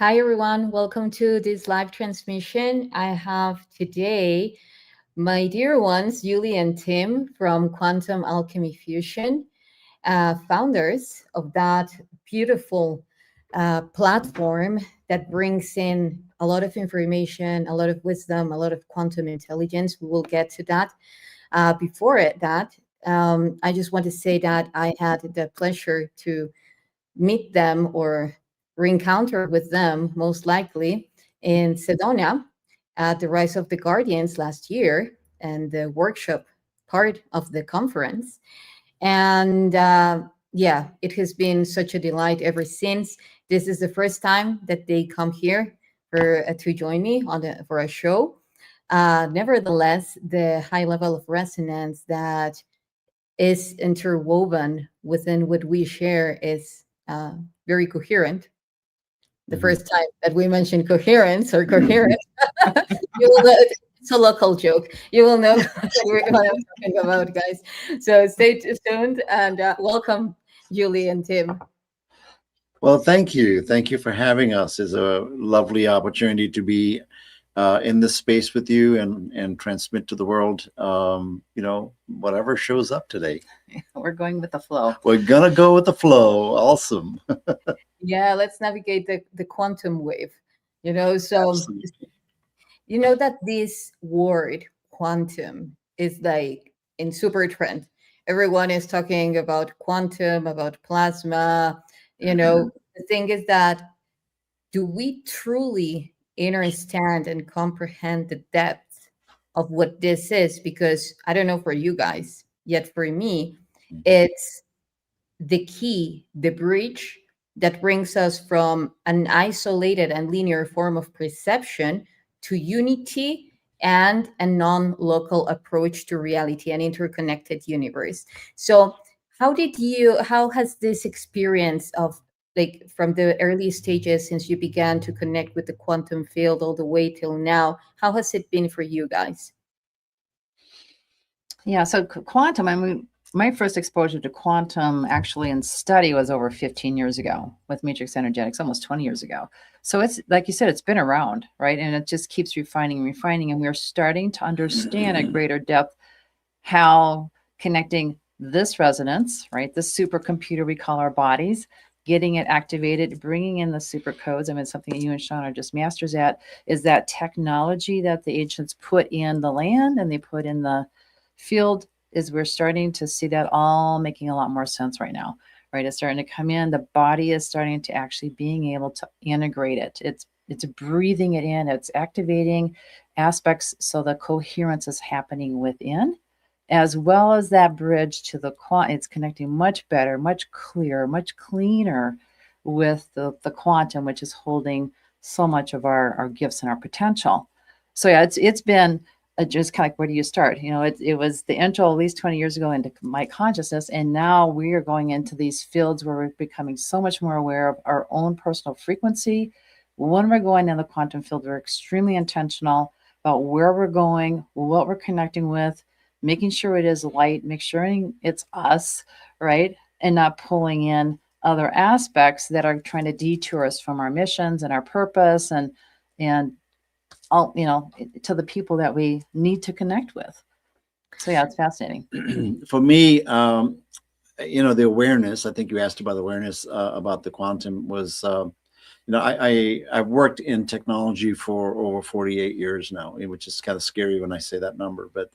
Hi, everyone. Welcome to this live transmission. I have today my dear ones, Yuli and Tim from Quantum Alchemy Fusion, founders of that beautiful platform that brings in a lot of information, a lot of wisdom, a lot of quantum intelligence. We will get to that. Before that, I just want to say that I had the pleasure to meet them or re-encounter with them, most likely in Sedona at the Rise of the Guardians last year and the workshop part of the conference. And yeah, it has been such a delight ever since. This is the first time that they come here for to join me for a show. Nevertheless, the high level of resonance that is interwoven within what we share is very coherent. The first time that we mentioned coherence or coherent, you will know it's a local joke. You will know what I'm talking about, guys. So stay tuned and welcome, Julie and Tim. Well, thank you. Thank you for having us. It's a lovely opportunity to be in this space with you and transmit to the world, whatever shows up today. We're going with the flow. We're going to go with the flow. Awesome. Yeah, let's navigate the quantum wave, so you know that this word quantum is like in super trend. Everyone is talking about quantum, about plasma. The thing is that, do we truly understand and comprehend the depth of what this is? Because I don't know for you guys, yet for me, it's the key, the bridge that brings us from an isolated and linear form of perception to unity and a non-local approach to reality, an interconnected universe. So how has this experience of, like, from the early stages since you began to connect with the quantum field all the way till now, how has it been for you guys? Yeah, so quantum, my first exposure to quantum actually in study was over 15 years ago with matrix energetics, almost 20 years ago. So it's, like you said, it's been around, right? And it just keeps refining and refining. And we're starting to understand at greater depth how connecting this resonance, right? The supercomputer we call our bodies, getting it activated, bringing in the super codes. I mean, something that you and Sean are just masters at, is that technology that the ancients put in the land and they put in the field. Is we're starting to see that all making a lot more sense right now, right? It's starting to come in. The body is starting to actually being able to integrate it. It's breathing it in. It's activating aspects so the coherence is happening within, as well as that bridge to the quantum. It's connecting much better, much clearer, much cleaner with the quantum, which is holding so much of our gifts and our potential. So yeah, it's been just kind of like, where do you start? It was the intro at least 20 years ago into my consciousness. And now we are going into these fields where we're becoming so much more aware of our own personal frequency. When we're going in the quantum field, we're extremely intentional. about where we're going, what we're connecting with, making sure it is light, make sure it's us, right? And not pulling in other aspects that are trying to detour us from our missions and our purpose and all, to the people that we need to connect with. So yeah, it's fascinating. For me, the awareness, I think you asked about awareness about the quantum was, I've worked in technology for over 48 years now, which is kind of scary when I say that number, but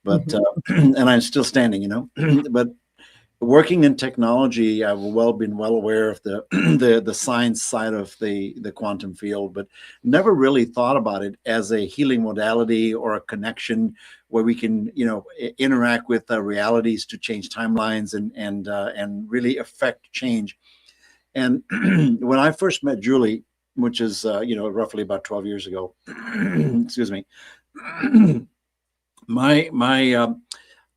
and I'm still standing, but working in technology, I've been well aware of the the science side of the quantum field, but never really thought about it as a healing modality or a connection where we can, interact with realities to change timelines and really affect change. And when I first met Julie, which is roughly about 12 years ago, excuse me,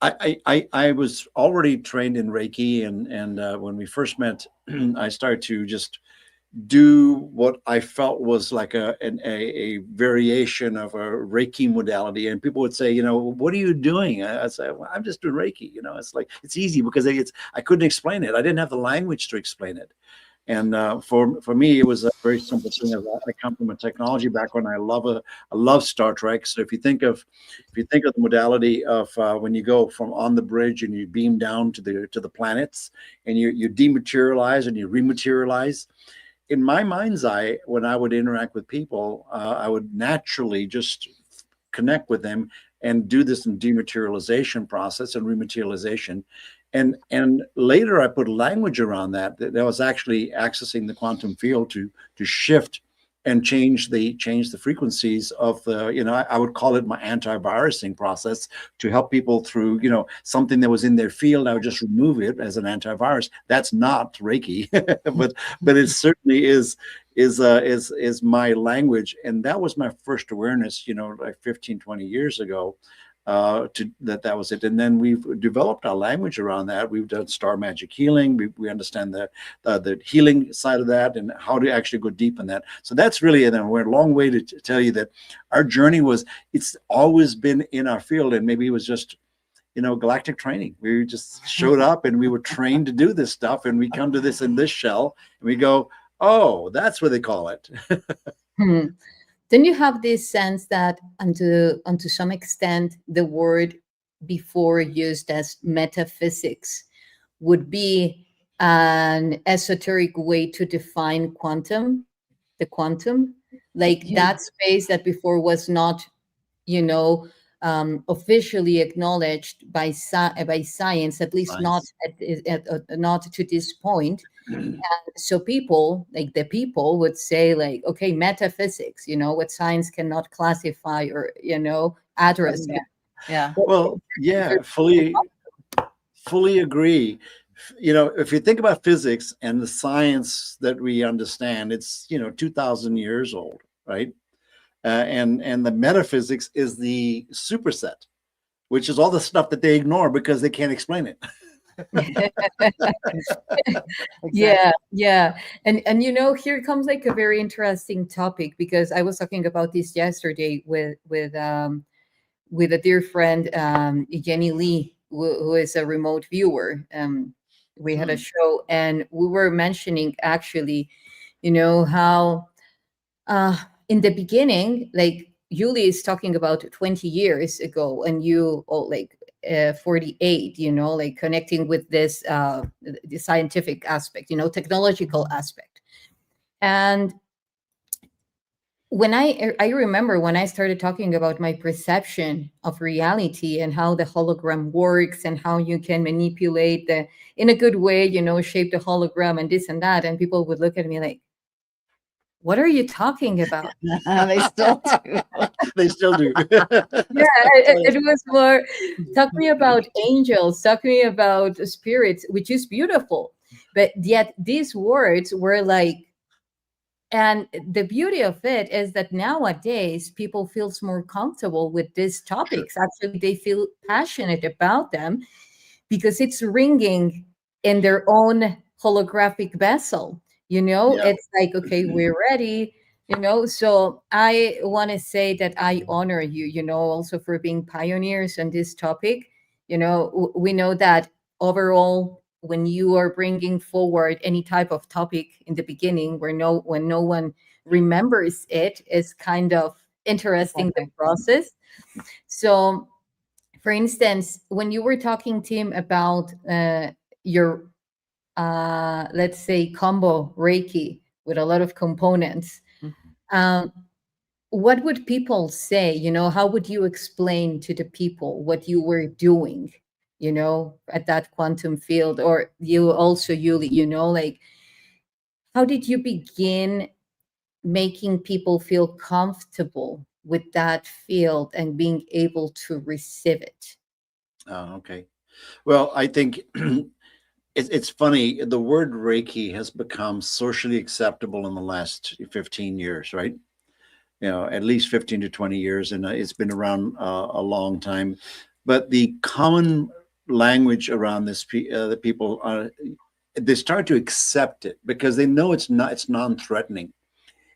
I was already trained in Reiki, and when we first met, I started to just do what I felt was like a variation of a Reiki modality. And people would say, what are you doing? I say, well, I'm just doing Reiki. It's like, it's easy because I couldn't explain it. I didn't have the language to explain it. And for me, it was a very simple thing. I come from a technology background. I love Star Trek. So if you think of the modality of when you go from on the bridge and you beam down to the planets, and you dematerialize and you rematerialize. In my mind's eye, when I would interact with people, I would naturally just connect with them and do this in dematerialization process and rematerialization. And later I put language around that was actually accessing the quantum field to shift and change the frequencies of the, I would call it my antivirusing process to help people through, something that was in their field. I would just remove it as an antivirus. That's not Reiki, but it certainly is my language. And that was my first awareness, like 15, 20 years ago. That was it. And then we've developed our language around that. We've done star magic healing. We understand the healing side of that and how to actually go deep in that. So that's really, and we're a long way to tell you that our journey it's always been in our field, and maybe it was just, galactic training. We just showed up and we were trained to do this stuff, and we come to this in this shell and we go, oh, that's what they call it. Then you have this sense that unto some extent, the word before used as metaphysics would be an esoteric way to define the quantum, like that space that before was not, officially acknowledged by science, at least not to this point. And so people would say, like, okay, metaphysics, what science cannot classify or address. Yeah. Well, yeah, fully agree. If you think about physics and the science that we understand, it's 2,000 years old, right? And the metaphysics is the superset, which is all the stuff that they ignore because they can't explain it. Yeah. And here comes like a very interesting topic, because I was talking about this yesterday with a dear friend, Jenny Lee, who is a remote viewer. We had a show, and we were mentioning actually, how in the beginning, like Yuli is talking about 20 years ago, and you 48, like connecting with this the scientific aspect, technological aspect. And when I remember when I started talking about my perception of reality and how the hologram works and how you can manipulate in a good way, shape the hologram and this and that, and people would look at me like, what are you talking about? They still do. They still do. It was more, talk me about angels, talk me about spirits, which is beautiful. But yet these words were like, and the beauty of it is that nowadays people feels more comfortable with these topics. Sure. Actually, they feel passionate about them because it's ringing in their own holographic vessel. It's like, okay, we're ready. You know, so I want to say that I honor you, you know, also for being pioneers on this topic. You know, we know that overall, when you are bringing forward any type of topic in the beginning when no one remembers it, is kind of interesting, the Exactly. process. So for instance, when you were talking, Tim, about your let's say combo Reiki with a lot of components, Mhm. um, what would people say? You know, how would you explain to the people what you were doing, you know, at that quantum field? Or you also, Yuli, you know, like, how did you begin making people feel comfortable with that field and being able to receive it? Okay. Well, I think it's funny. The word Reiki has become socially acceptable in the last 15 years, right? You know, at least 15 to 20 years, and it's been around a long time. But the common language around this, the people, they start to accept it because they know it's non-threatening.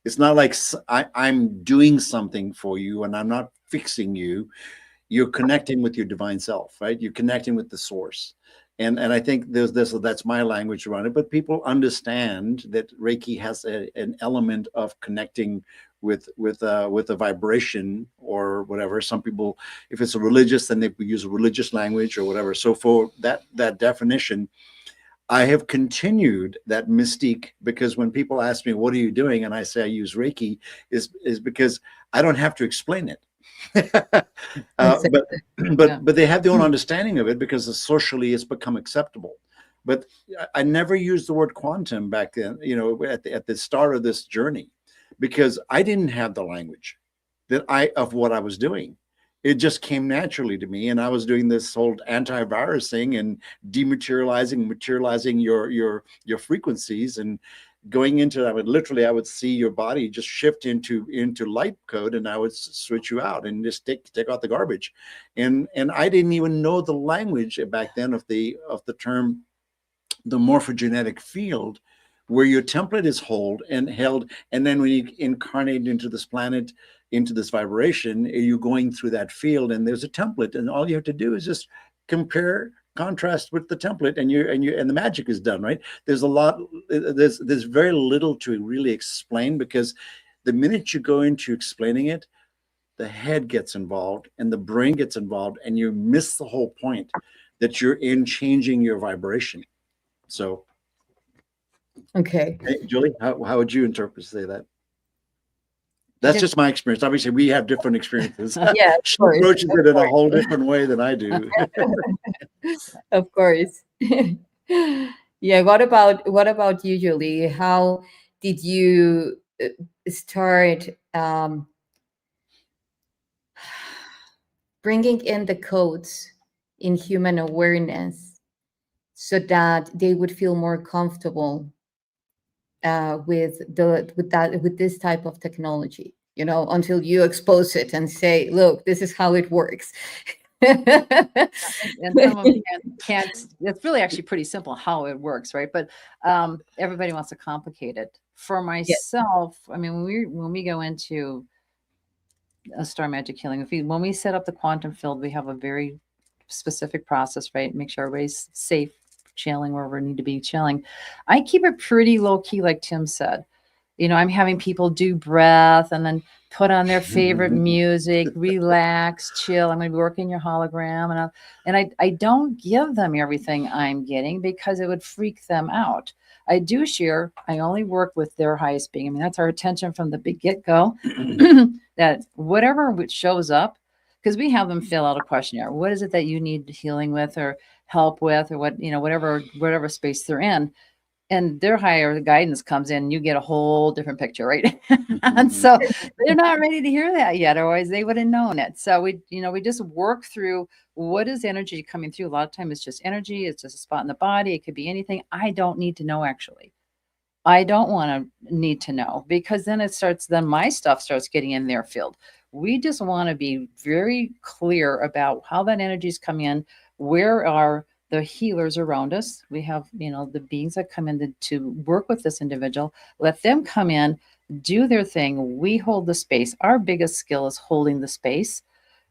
It's not like I'm doing something for you and I'm not fixing you. You're connecting with your divine self, right? You're connecting with the source. And I think there's this, that's my language around it, but people understand that Reiki has an element of connecting with a vibration or whatever. Some people, if it's a religious, then they use a religious language or whatever. So for that definition, I have continued that mystique, because when people ask me, what are you doing? And I say I use Reiki, is because I don't have to explain it. Exactly. But Yeah. but they have their own understanding of it because socially it's become acceptable. But I never used the word quantum back then, you know, at the start of this journey, because I didn't have the language that of what I was doing. It just came naturally to me, and I was doing this whole antivirus thing and materializing your frequencies, and going into that. I would see your body just shift into light code, and I would switch you out and just take out the garbage. And I didn't even know the language back then of the term, the morphogenetic field, where your template is held, and then when you incarnate into this planet, into this vibration, you're going through that field, and there's a template, and all you have to do is just compare, contrast with the template, and the magic is done, right? There's very little to really explain, because the minute you go into explaining it, the head gets involved and the brain gets involved, and you miss the whole point, that you're in changing your vibration. So, Okay. hey, Julie, how would you say that? That's Just just my experience. Obviously, we have different experiences. Yeah, of She course. approaches Of it in a course. whole different way than I do. Of course. Yeah. What about you, Julie? How did you start bringing in the codes in human awareness so that they would feel more comfortable with this type of technology? You know, until you expose it and say, "Look, this is how it works." and some of them can't. It's really actually pretty simple how it works, right? But everybody wants to complicate it. For Yes. myself, I mean, when we go into a star magic healing, when we set up the quantum field, we have a very specific process, right? Make sure everybody's safe, channeling wherever we need to be channeling. I keep it pretty low key, like Tim said. You know, I'm having people do breath and then put on their favorite music, relax, chill. I'm going to be working your hologram, and I don't give them everything I'm getting because it would freak them out. I do share. I only work with their highest being. I mean, that's our intention from the big get go. That whatever which shows up, because we have them fill out a questionnaire. What is it that you need healing with or help with, or what, you know, whatever space they're in, and their higher guidance comes in, you get a whole different picture, right? And so they're not ready to hear that yet, otherwise they would have known it. So we just work through what is energy coming through. A lot of time it's just energy, it's just a spot in the body, it could be anything. I don't need to know, actually. I don't want to need to know, because then my stuff starts getting in their field. We just want to be very clear about how that energy is coming in. Where are the healers around us? We have, the beings that come in to work with this individual. Let them come in do their thing. We hold the space. Our biggest skill is holding the space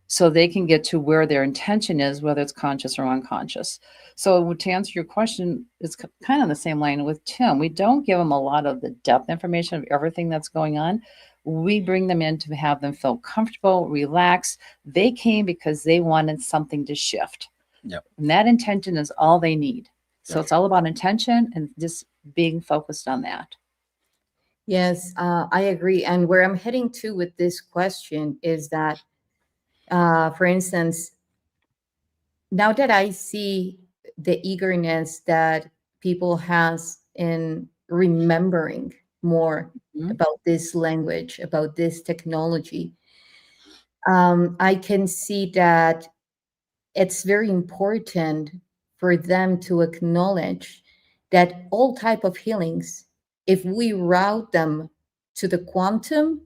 so they can get to where their intention is, whether it's conscious or unconscious. So to answer your question, it's kind of the same line with Tim. We don't give them a lot of the depth information of everything that's going on. We bring them in to have them feel comfortable, relaxed. They came because they wanted something to shift. Yep. And that intention is all they need. So Yep. it's all about intention and just being focused on that. Yes, I agree. And where I'm heading to with this question is that, for instance, now that I see the eagerness that people has in remembering more Mhm. about this language, about this technology, I can see that it's very important for them to acknowledge that all type of healings, if we route them to the quantum,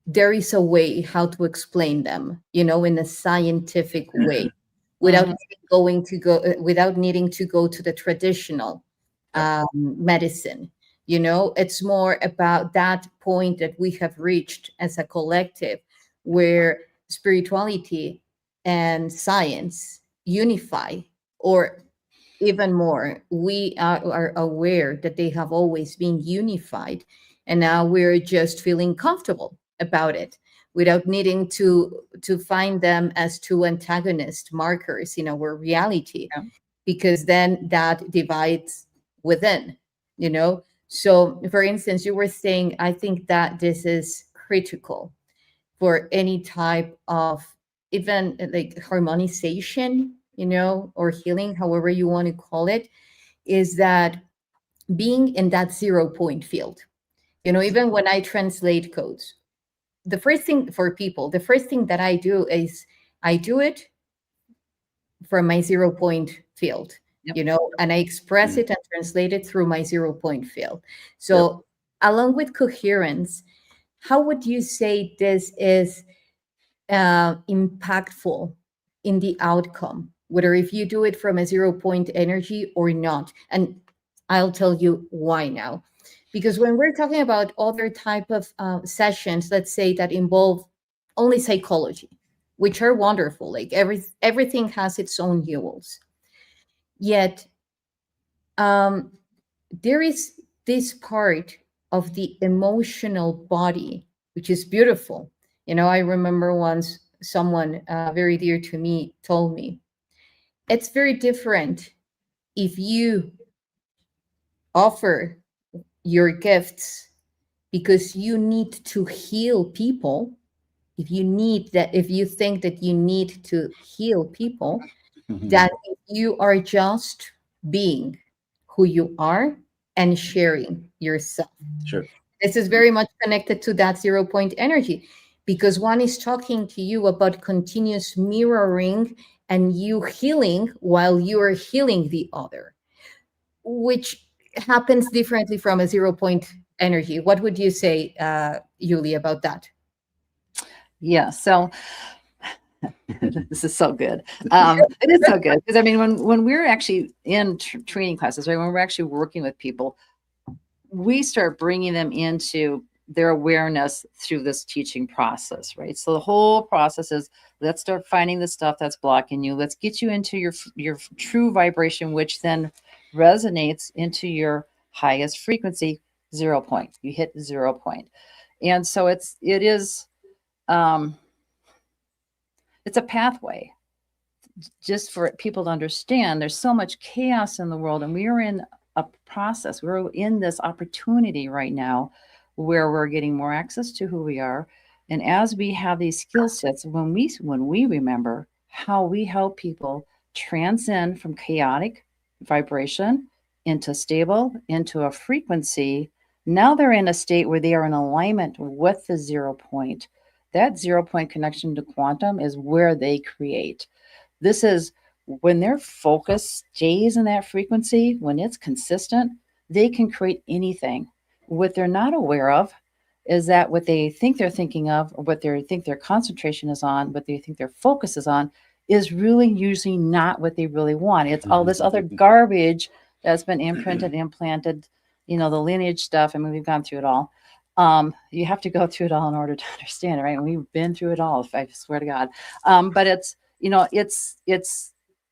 there is a way how to explain them, in a scientific way, without Mhm. without needing to go to the traditional medicine. It's more about that point that we have reached as a collective, where spirituality and science unify, or even more, we are aware that they have always been unified, and now we're just feeling comfortable about it without needing to find them as two antagonist markers in our reality, Yeah. because then that divides within. So for instance, you were saying, I think that this is critical for any type of, even like harmonization, or healing, however you want to call it, is that being in that 0 point field. Even when I translate codes, the first thing that I do is I do it from my 0 point field, Yep. and I express it and translate it through my 0 point field. So Yep. along with coherence, how would you say this is impactful in the outcome, whether if you do it from a 0 point energy or not? And I'll tell you why now. Because when we're talking about other type of sessions, let's say that involve only psychology, which are wonderful, like everything has its own rules. Yet there is this part of the emotional body, which is beautiful. I remember once someone very dear to me told me, it's very different if you offer your gifts because you need to heal people. If you think that you need to heal people, that if you are just being who you are and sharing yourself. Sure. This is very much connected to that 0 point energy, because one is talking to you about continuous mirroring and you healing while you are healing the other, which happens differently from a 0 point energy. What would you say, Yuli, about that? Yeah. So this is so good. It is so good because I mean, when we're actually in training classes, right, when we're actually working with people, we start bringing them into their awareness through this teaching process, right? So the whole process is, let's start finding the stuff that's blocking you. Let's get you into your true vibration, which then resonates into your highest frequency, 0 point. You hit 0 point. And so it is it's a pathway just for people to understand. There's so much chaos in the world, and we are in a process. We're in this opportunity right now where we're getting more access to who we are. And as we have these skill sets, when we remember how we help people transcend from chaotic vibration into stable, into a frequency, now they're in a state where they are in alignment with the 0 point. That 0 point connection to quantum is where they create. This is when their focus stays in that frequency, when it's consistent, they can create anything. What they're not aware of is that what they think they're thinking of, or what they think their concentration is on, what they think their focus is on, is really usually not what they really want. It's all this other garbage that's been imprinted, implanted, the lineage stuff. I mean, we've gone through it all. You have to go through it all in order to understand it, right? And we've been through it all, I swear to God. But it's, you know, it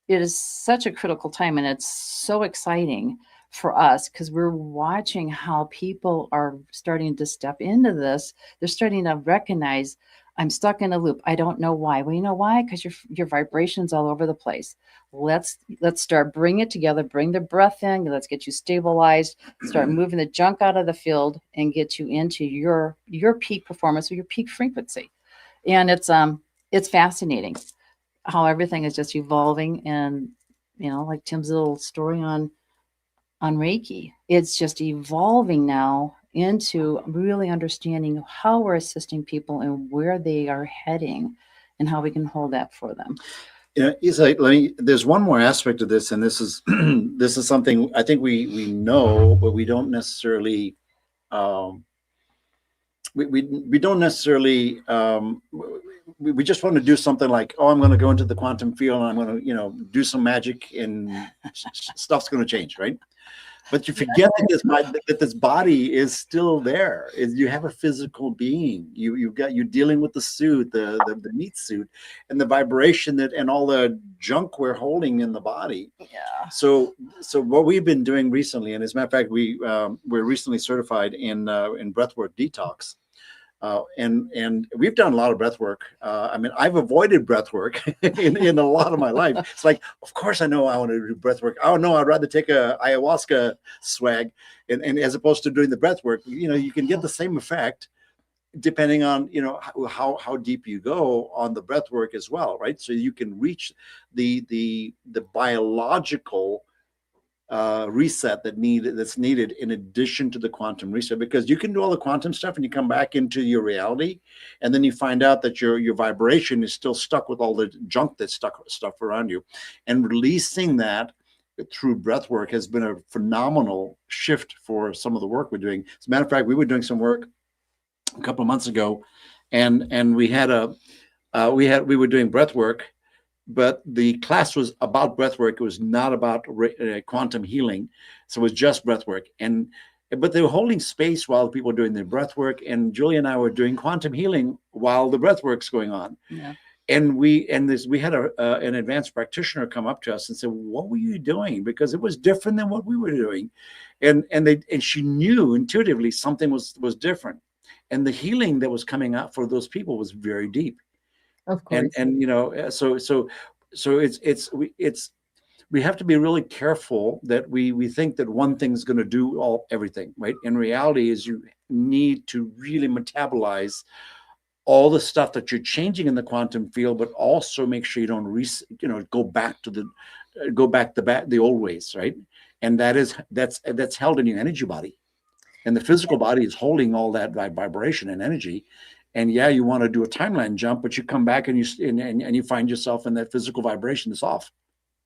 is such a critical time, and it's so exciting for us because we're watching how people are starting to step into this. They're starting to recognize, I'm stuck in a loop. I don't know why. Well, you know why? Because your vibration's all over the place. Let's start bring it together, bring the breath in, let's get you stabilized, start moving the junk out of the field and get you into your peak performance or your peak frequency. And it's fascinating how everything is just evolving. And, you know, like Tim's little story on Reiki, it's just evolving now into really understanding how we're assisting people and where they are heading and how we can hold that for them. Yeah, YssaH, there's one more aspect of this, and this is this is something I think we know, but we don't necessarily we don't necessarily we just want to do something like, oh, I'm going to go into the quantum field and I'm going to, you know, do some magic and stuff's going to change, right? But you forget that this body is still there. You have a physical being. You're dealing with the suit, the meat suit, and the vibration and all the junk we're holding in the body. Yeah. So what we've been doing recently, and as a matter of fact, we're recently certified in breathwork detox. And we've done a lot of breath work. I mean, I've avoided breath work in a lot of my life. It's like, of course I know I want to do breath work. Oh no, I'd rather take a ayahuasca swag and as opposed to doing the breath work. You know, you can get the same effect depending on, you know, how deep you go on the breath work as well, right? So you can reach the biological reset that's needed in addition to the quantum reset, because you can do all the quantum stuff and you come back into your reality and then you find out that your vibration is still stuck with all the junk that's stuff around you, and releasing that through breath work has been a phenomenal shift for some of the work we're doing. As a matter of fact, we were doing some work a couple of months ago and we were doing breath work, but the class was about breath work. It was not about quantum healing. So it was just breath work. But they were holding space while people were doing their breath work. And Julie and I were doing quantum healing while the breath work's going on. Yeah. And we had an advanced practitioner come up to us and said, what were you doing? Because it was different than what we were doing. And she knew intuitively something was different. And the healing that was coming out for those people was very deep. Of course. And you know, so we have to be really careful that we think that one thing's going to do everything, right? In reality, is you need to really metabolize all the stuff that you're changing in the quantum field, but also make sure you don't go back the old ways, right? And that's held in your energy body, and the physical body is holding all that vibration and energy. And yeah, you want to do a timeline jump, but you come back and you find yourself in that physical vibration that's off,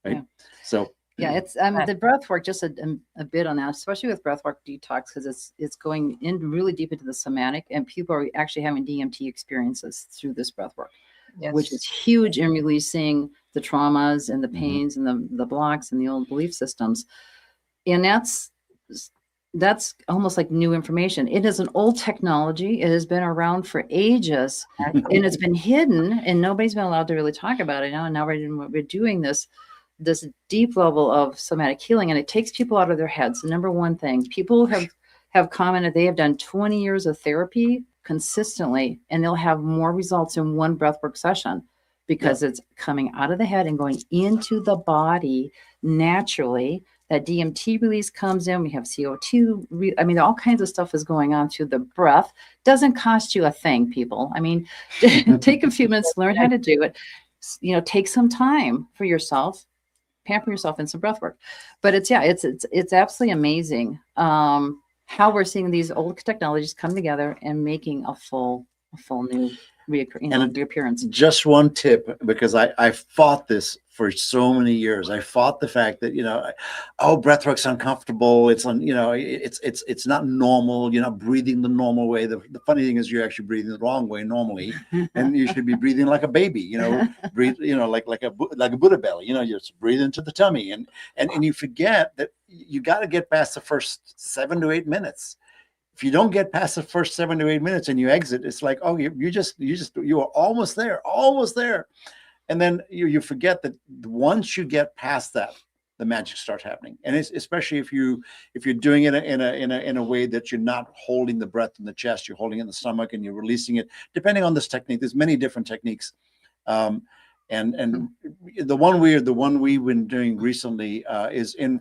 right? Yeah. So yeah, it's the breath work, just a bit on that, especially with breath work detox, because it's going in really deep into the somatic, and people are actually having DMT experiences through this breath work, yes, which is huge in releasing the traumas and the pains and the blocks and the old belief systems. And that's almost like new information. It is an old technology. It has been around for ages and it's been hidden and nobody's been allowed to really talk about it now. And now we're doing this deep level of somatic healing, and it takes people out of their heads. Number one thing, people have commented they have done 20 years of therapy consistently and they'll have more results in one breathwork session because it's coming out of the head and going into the body naturally. That DMT release comes in. We have CO2. I mean, all kinds of stuff is going on through the breath. Doesn't cost you a thing, people. I mean, take a few minutes, learn how to do it. You know, take some time for yourself, pamper yourself in some breath work. But it's absolutely amazing how we're seeing these old technologies come together and making a full new reappearance. Just one tip, because I fought this for so many years. I fought the fact that, you know, breathwork's uncomfortable. It's it's not normal. You're not breathing the normal way. The funny thing is you're actually breathing the wrong way normally, and you should be breathing like a baby. You know, breathe. You know, like a Buddha belly. You know, you just breathe into the tummy, and you forget that you got to get past the first 7 to 8 minutes. If you don't get past the first 7 to 8 minutes and you exit, it's like, oh, you are almost there. And then you forget that once you get past that, the magic starts happening. And it's especially if you're doing it in a way that you're not holding the breath in the chest, you're holding it in the stomach and you're releasing it. Depending on this technique, there's many different techniques. And the one we've been doing recently is in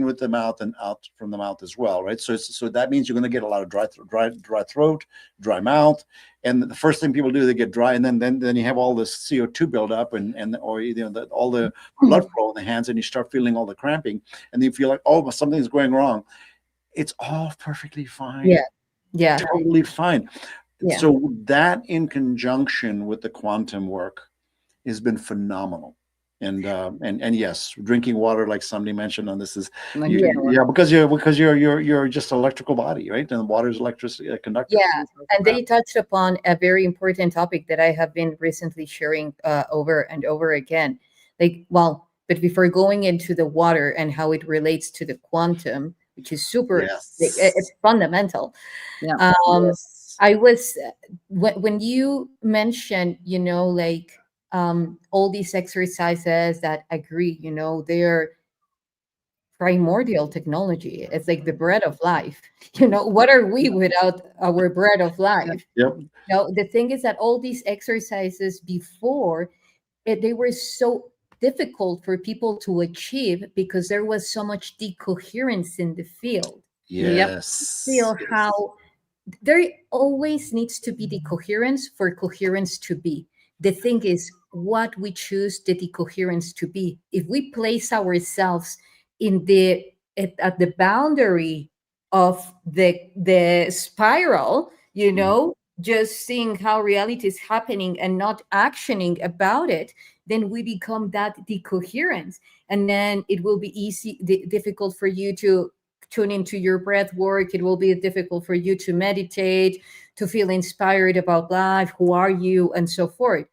with the mouth and out from the mouth as well, right? So that means you're going to get a lot of dry throat, dry mouth, and the first thing people do, they get dry, and then you have all this CO2 buildup or all the blood flow in the hands, and you start feeling all the cramping, and you feel like, oh, something's going wrong. It's all perfectly fine. Yeah, Totally fine. Yeah. So that in conjunction with the quantum work has been phenomenal. And yes, drinking water, like somebody mentioned on this, is because you're just an electrical body, right? And water is electricity conductor. Yeah, and they touched upon a very important topic that I have been recently sharing over and over again. But before going into the water and how it relates to the quantum, which is super, it's fundamental. Yeah. I was when you mentioned, all these exercises that agree, they're primordial technology. It's like the bread of life. What are we without our bread of life? Yep. The thing is that all these exercises before, they were so difficult for people to achieve because there was so much decoherence in the field. Yes. Feel how there always needs to be decoherence for coherence to be. The thing is what we choose the decoherence to be. If we place ourselves at the boundary of the spiral, just seeing how reality is happening and not actioning about it, then we become that decoherence, and then it will be difficult for you to tune into your breath work. It will be difficult for you to meditate, to feel inspired about life, who are you, and so forth.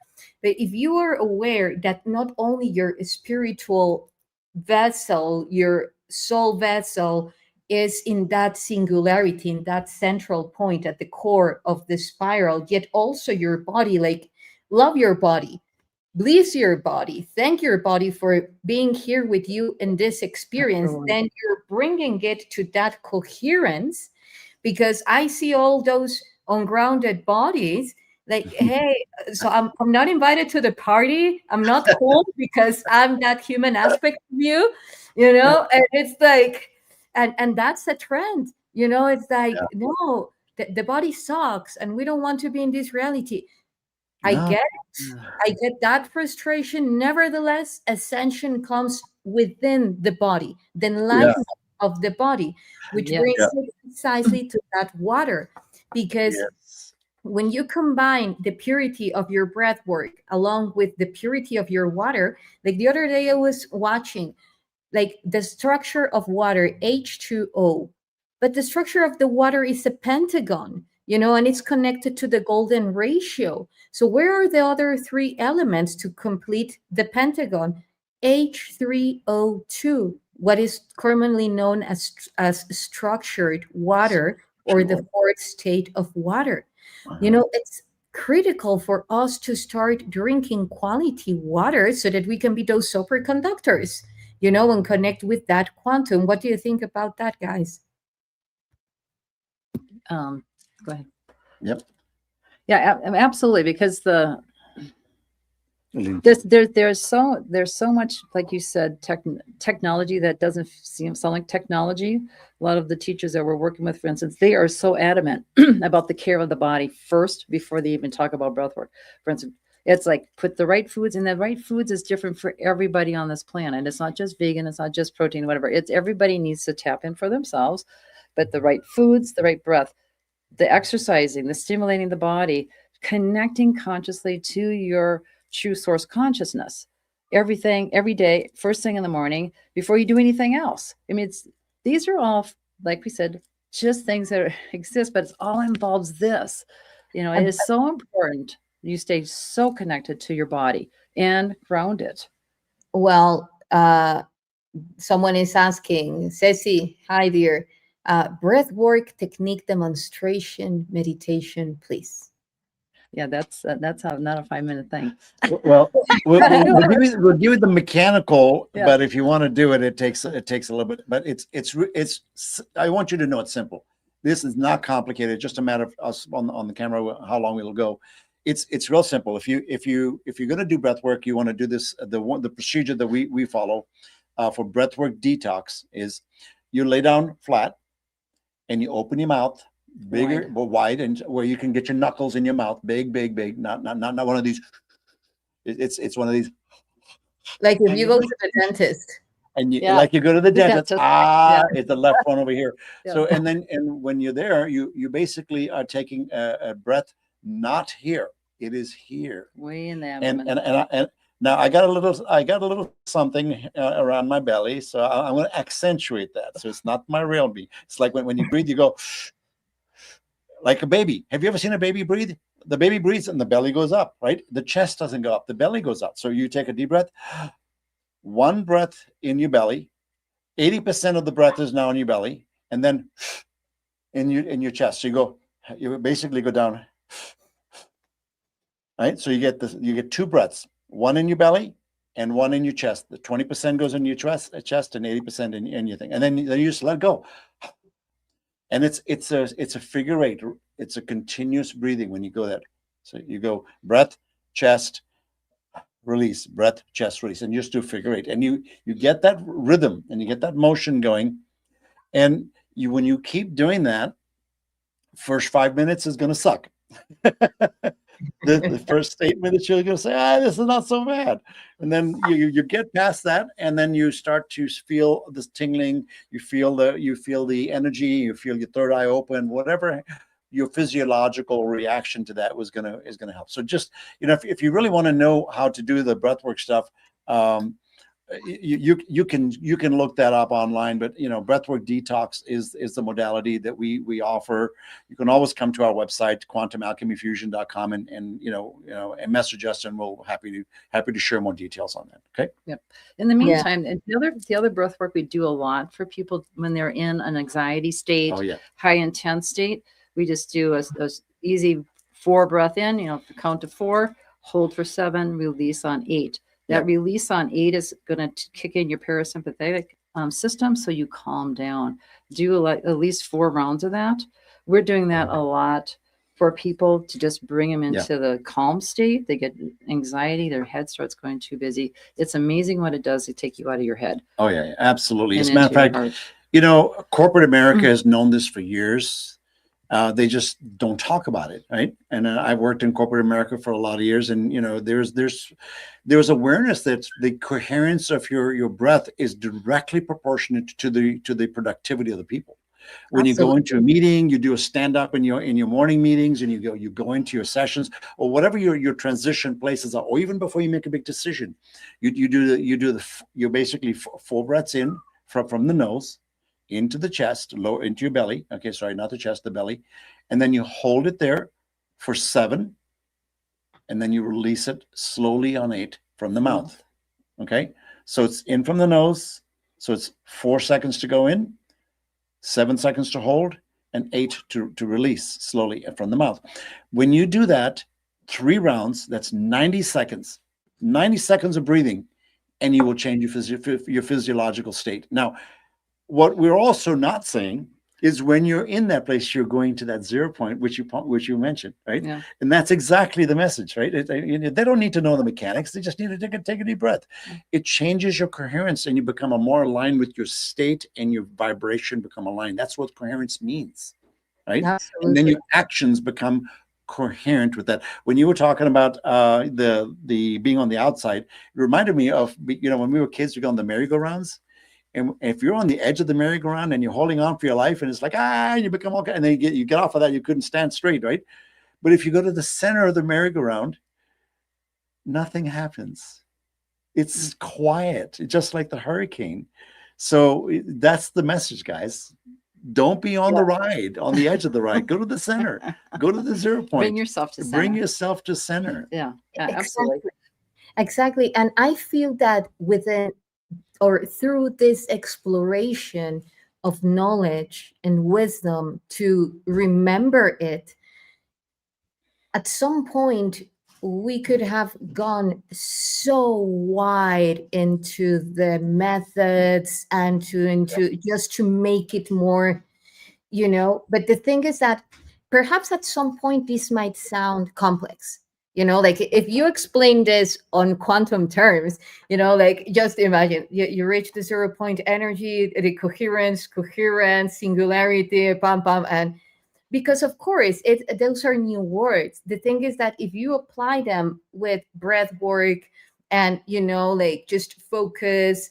But if you are aware that not only your spiritual vessel, your soul vessel, is in that singularity, in that central point at the core of the spiral, yet also your body, love your body, bless your body, thank your body for being here with you in this experience, then you're bringing it to that coherence. Because I see all those ungrounded bodies hey, so I'm not invited to the party. I'm not cool because I'm that human aspect of you, and it's like, and that's a trend, it's like, no, the body sucks and we don't want to be in this reality. I get it. I get that frustration. Nevertheless, ascension comes within the body, the enlightenment of the body, which brings it precisely to that water. Because when you combine the purity of your breath work along with the purity of your water, like the other day I was watching, the structure of water, H2O, but the structure of the water is a pentagon, and it's connected to the golden ratio. So where are the other three elements to complete the pentagon? H3O2, what is commonly known as structured water, or the fourth state of water. It's critical for us to start drinking quality water so that we can be those superconductors, and connect with that quantum. What do you think about that, guys? Go ahead. Yep. Yeah, absolutely. Because there's so much, like you said, technology that doesn't sound like technology. A lot of the teachers that we're working with, for instance, they are so adamant about the care of the body first before they even talk about breath work. For instance, it's like put the right foods, and the right foods is different for everybody on this planet. It's not just vegan, it's not just protein, whatever. It's everybody needs to tap in for themselves, but the right foods, the right breath, the exercising, the stimulating the body, connecting consciously to your true source consciousness. Everything, every day, first thing in the morning, before you do anything else. I mean, these are all, like we said, just things that exist, but it all involves this. It is so important you stay so connected to your body and grounded. Well, someone is asking, Ceci, hi dear, Breath work technique demonstration meditation, please. Yeah, that's how, not a 5-minute thing. Well, we'll give you the mechanical, Yeah. but if you want to do it, it takes a little bit. But I want you to know it's simple. This is not complicated. Just a matter of us on the camera how long it'll go. It's real simple. If you're going to do breath work, you want to do this. The procedure that we follow for breath work detox is you lay down flat and you open your mouth bigger, but wide, and where you can get your knuckles in your mouth, big, not one of these. It's one of these. Like if you go to the dentist. And you like you go to the dentist, it's the left one over here. Yeah. So and when you're there, you basically are taking a breath not here. It is here. Way in the abdomen. And now I got a little something around my belly, so I'm going to accentuate that. So it's not my real beat. It's like when you breathe, you go like a baby. Have you ever seen a baby breathe? The baby breathes and the belly goes up, right? The chest doesn't go up, the belly goes up. So you take a deep breath, one breath in your belly, 80% of the breath is now in your belly, and then in your chest. So you basically go down, right? So you get two breaths, one in your belly and one in your chest. The 20% goes in your chest and 80% in your thing, and then you just let go. And it's a figure eight. It's a continuous breathing when you go there. So you go breath, chest, release, breath, chest, release, and you just do figure eight. And you get that rhythm and you get that motion going. And when you keep doing that, first 5 minutes is going to suck. the first 8 minutes you're going to say, this is not so bad. And then you get past that, and then you start to feel this tingling. You feel the energy. You feel your third eye open. Whatever your physiological reaction to that is going to help. So just if you really want to know how to do the breathwork stuff, you can look that up online. But breathwork detox is the modality that we offer. You can always come to our website, quantumalchemyfusion.com, and message us, and we'll happy to share more details on that. Okay. Yep. In the meantime, and the other breathwork we do a lot for people when they're in an anxiety state, high intense state. We just do a easy 4 breath in, count to 4, hold for 7, release on 8. That release on 8 is going to kick in your parasympathetic system, so you calm down. Do at least 4 rounds of that. We're doing that a lot for people to just bring them into the calm state. They get anxiety, their head starts going too busy. It's amazing what it does to take you out of your head. Oh, yeah, absolutely. As a matter of fact, corporate America has known this for years. They just don't talk about it, right? And I've worked in corporate America for a lot of years, and there's awareness that the coherence of your breath is directly proportionate to the productivity of the people. When you go into a meeting, you do a stand up in your morning meetings, and you go into your sessions or whatever your transition places are, or even before you make a big decision, you basically 4 breaths in from the nose into the chest, lower into your belly. Okay, sorry, not the chest, the belly. And then you hold it there for 7, and then you release it slowly on 8 from the mouth. Okay, so it's in from the nose. So it's 4 seconds to go in, 7 seconds to hold, and 8 to release slowly from the mouth. When you do that 3 rounds, that's 90 seconds. 90 seconds of breathing, and you will change your physiological state. Now, what we're also not saying is when you're in that place, you're going to that 0 point, which you mentioned, right? Yeah. And that's exactly the message, right? They don't need to know the mechanics. They just need to take a deep breath. It changes your coherence, and you become more aligned with your state, and your vibration become aligned. That's what coherence means, right? Absolutely. And then your actions become coherent with that. When you were talking about the being on the outside, it reminded me of when we were kids, we go on the merry-go-rounds. And if you're on the edge of the merry-go-round and you're holding on for your life, and it's like, you become okay, and then you get off of that, you couldn't stand straight, right? But if you go to the center of the merry-go-round, nothing happens. It's quiet, just like the hurricane. So that's the message, guys. Don't be on the ride, on the edge of the ride. Go to the center. Go to the 0 point. Bring yourself to center. Bring yourself to center. Yeah, absolutely. Exactly. And I feel that through this exploration, of knowledge and wisdom to remember it, at some point we could have gone so wide into the methods and into just to make it more, but the thing is that perhaps at some point this might sound complex, like if you explain this on quantum terms, like just imagine you reach the 0 point energy, the coherence, singularity, pam pam, and because of course those are new words. The thing is that if you apply them with breath work and like just focus,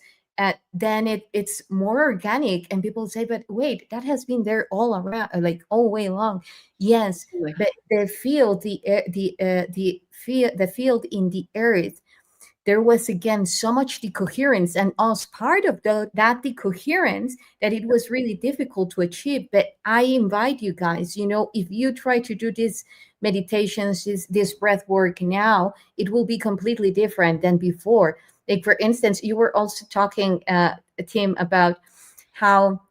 then it's more organic, and people say, but wait, that has been there all around, like all way long. Yes, but the field, the field in the earth, there was again so much decoherence, and as part of that decoherence, that it was really difficult to achieve. But I invite you guys, if you try to do these meditations, this breath work now, it will be completely different than before. Like for instance, you were also talking, Tim, about how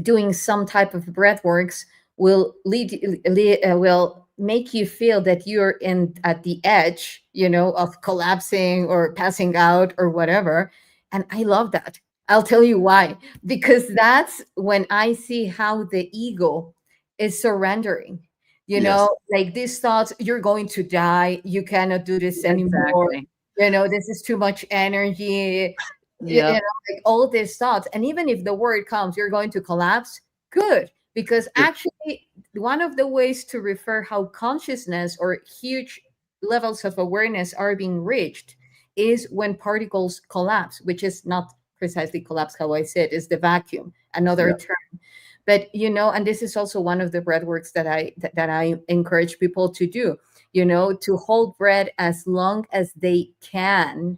doing some type of breath works will will make you feel that you're at the edge, of collapsing or passing out or whatever. And I love that. I'll tell you why. Because that's when I see how the ego is surrendering. Yes. Like these thoughts, you're going to die, you cannot do this anymore. Exactly. This is too much energy. Yeah. Like all these thoughts. And even if the word comes, you're going to collapse, good. Because actually, one of the ways to refer how consciousness or huge levels of awareness are being reached is when particles collapse, which is not precisely collapse how I said, is the vacuum, another term. But and this is also one of the breath works that I encourage people to do, to hold breath as long as they can,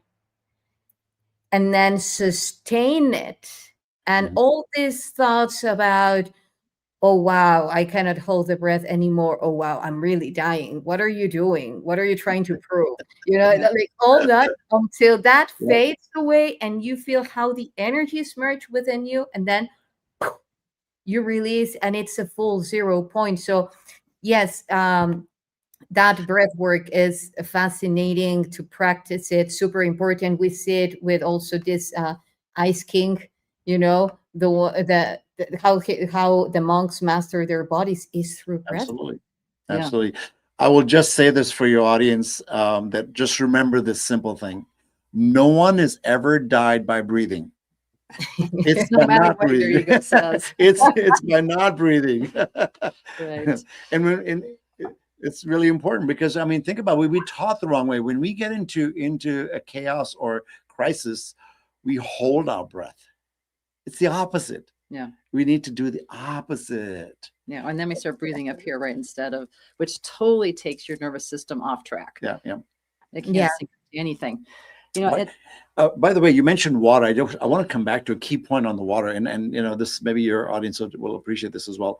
and then sustain it. And all these thoughts about, oh wow, I cannot hold the breath anymore, oh wow, I'm really dying, what are you doing, what are you trying to prove, like all that, until that fades away and you feel how the energy is merged within you, and then you release, and it's a full 0 point. So yes, that breath work is fascinating to practice it, super important. We see it with also this Ice King, the how the monks master their bodies is through breath. Absolutely. I will just say this for your audience, that just remember this simple thing: no one has ever died by breathing. It's No by matter not what your breathing. ego says. It's by not breathing. Right. And it's really important, because I mean, think about it, we taught the wrong way. When we get into a chaos or crisis, we hold our breath. It's the opposite. Yeah. We need to do the opposite. Yeah. And then we start breathing up here, right? Instead of, which totally takes your nervous system off track. Yeah. It can't sync to anything. By the way, you mentioned water. I want to come back to a key point on the water, and this, maybe your audience will appreciate this as well.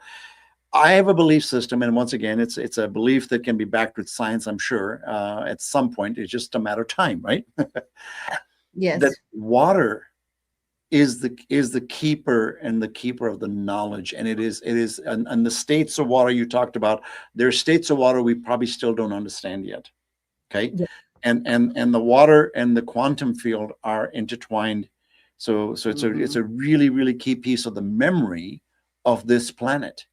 I have a belief system, and once again, it's a belief that can be backed with science, I'm sure, at some point. It's just a matter of time, right? Yes. That water is the keeper, and the keeper of the knowledge. And it is and the states of water you talked about, there are states of water we probably still don't understand yet. Okay. Yeah. And the water and the quantum field are intertwined. So it's a really, really key piece of the memory of this planet.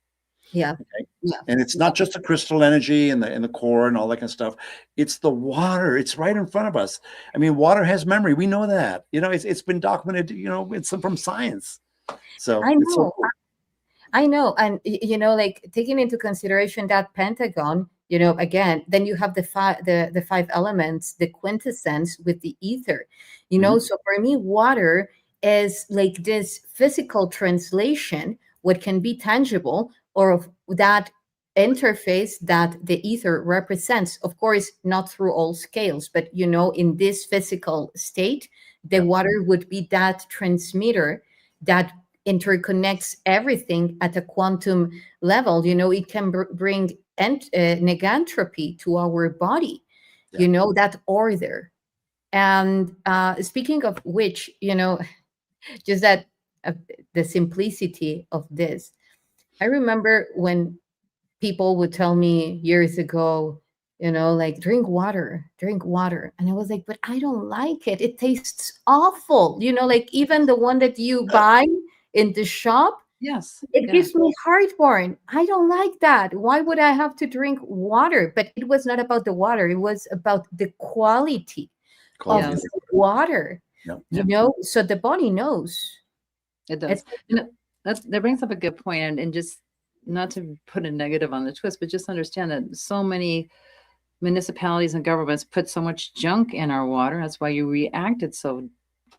Yeah. Okay? Yeah. And it's not just the crystal energy and the core and all that kind of stuff. It's the water. It's right in front of us. I mean, water has memory. We know that. It's been documented. It's from science. So I know. It's so cool. I know. And like taking into consideration that pentagon, again, then you have the five elements, the quintessence with the ether. So for me, water is like this physical translation, what can be tangible, or of that interface that the ether represents. Of course, not through all scales, but in this physical state, the water would be that transmitter that interconnects everything at a quantum level. It can bring negantropy to our body, that order. And speaking of which, just that the simplicity of this. I remember when people would tell me years ago, like drink water. And I was like, but I don't like it. It tastes awful. Like even the one that you buy in the shop, Yes. it Yeah. gives me heartburn. I don't like that. Why would I have to drink water? But it was not about the water. It was about the quality of Quality. the water, Yeah. so the body knows. It does. That brings up a good point, and just not to put a negative on the twist, but just understand that so many municipalities and governments put so much junk in our water. That's why you reacted so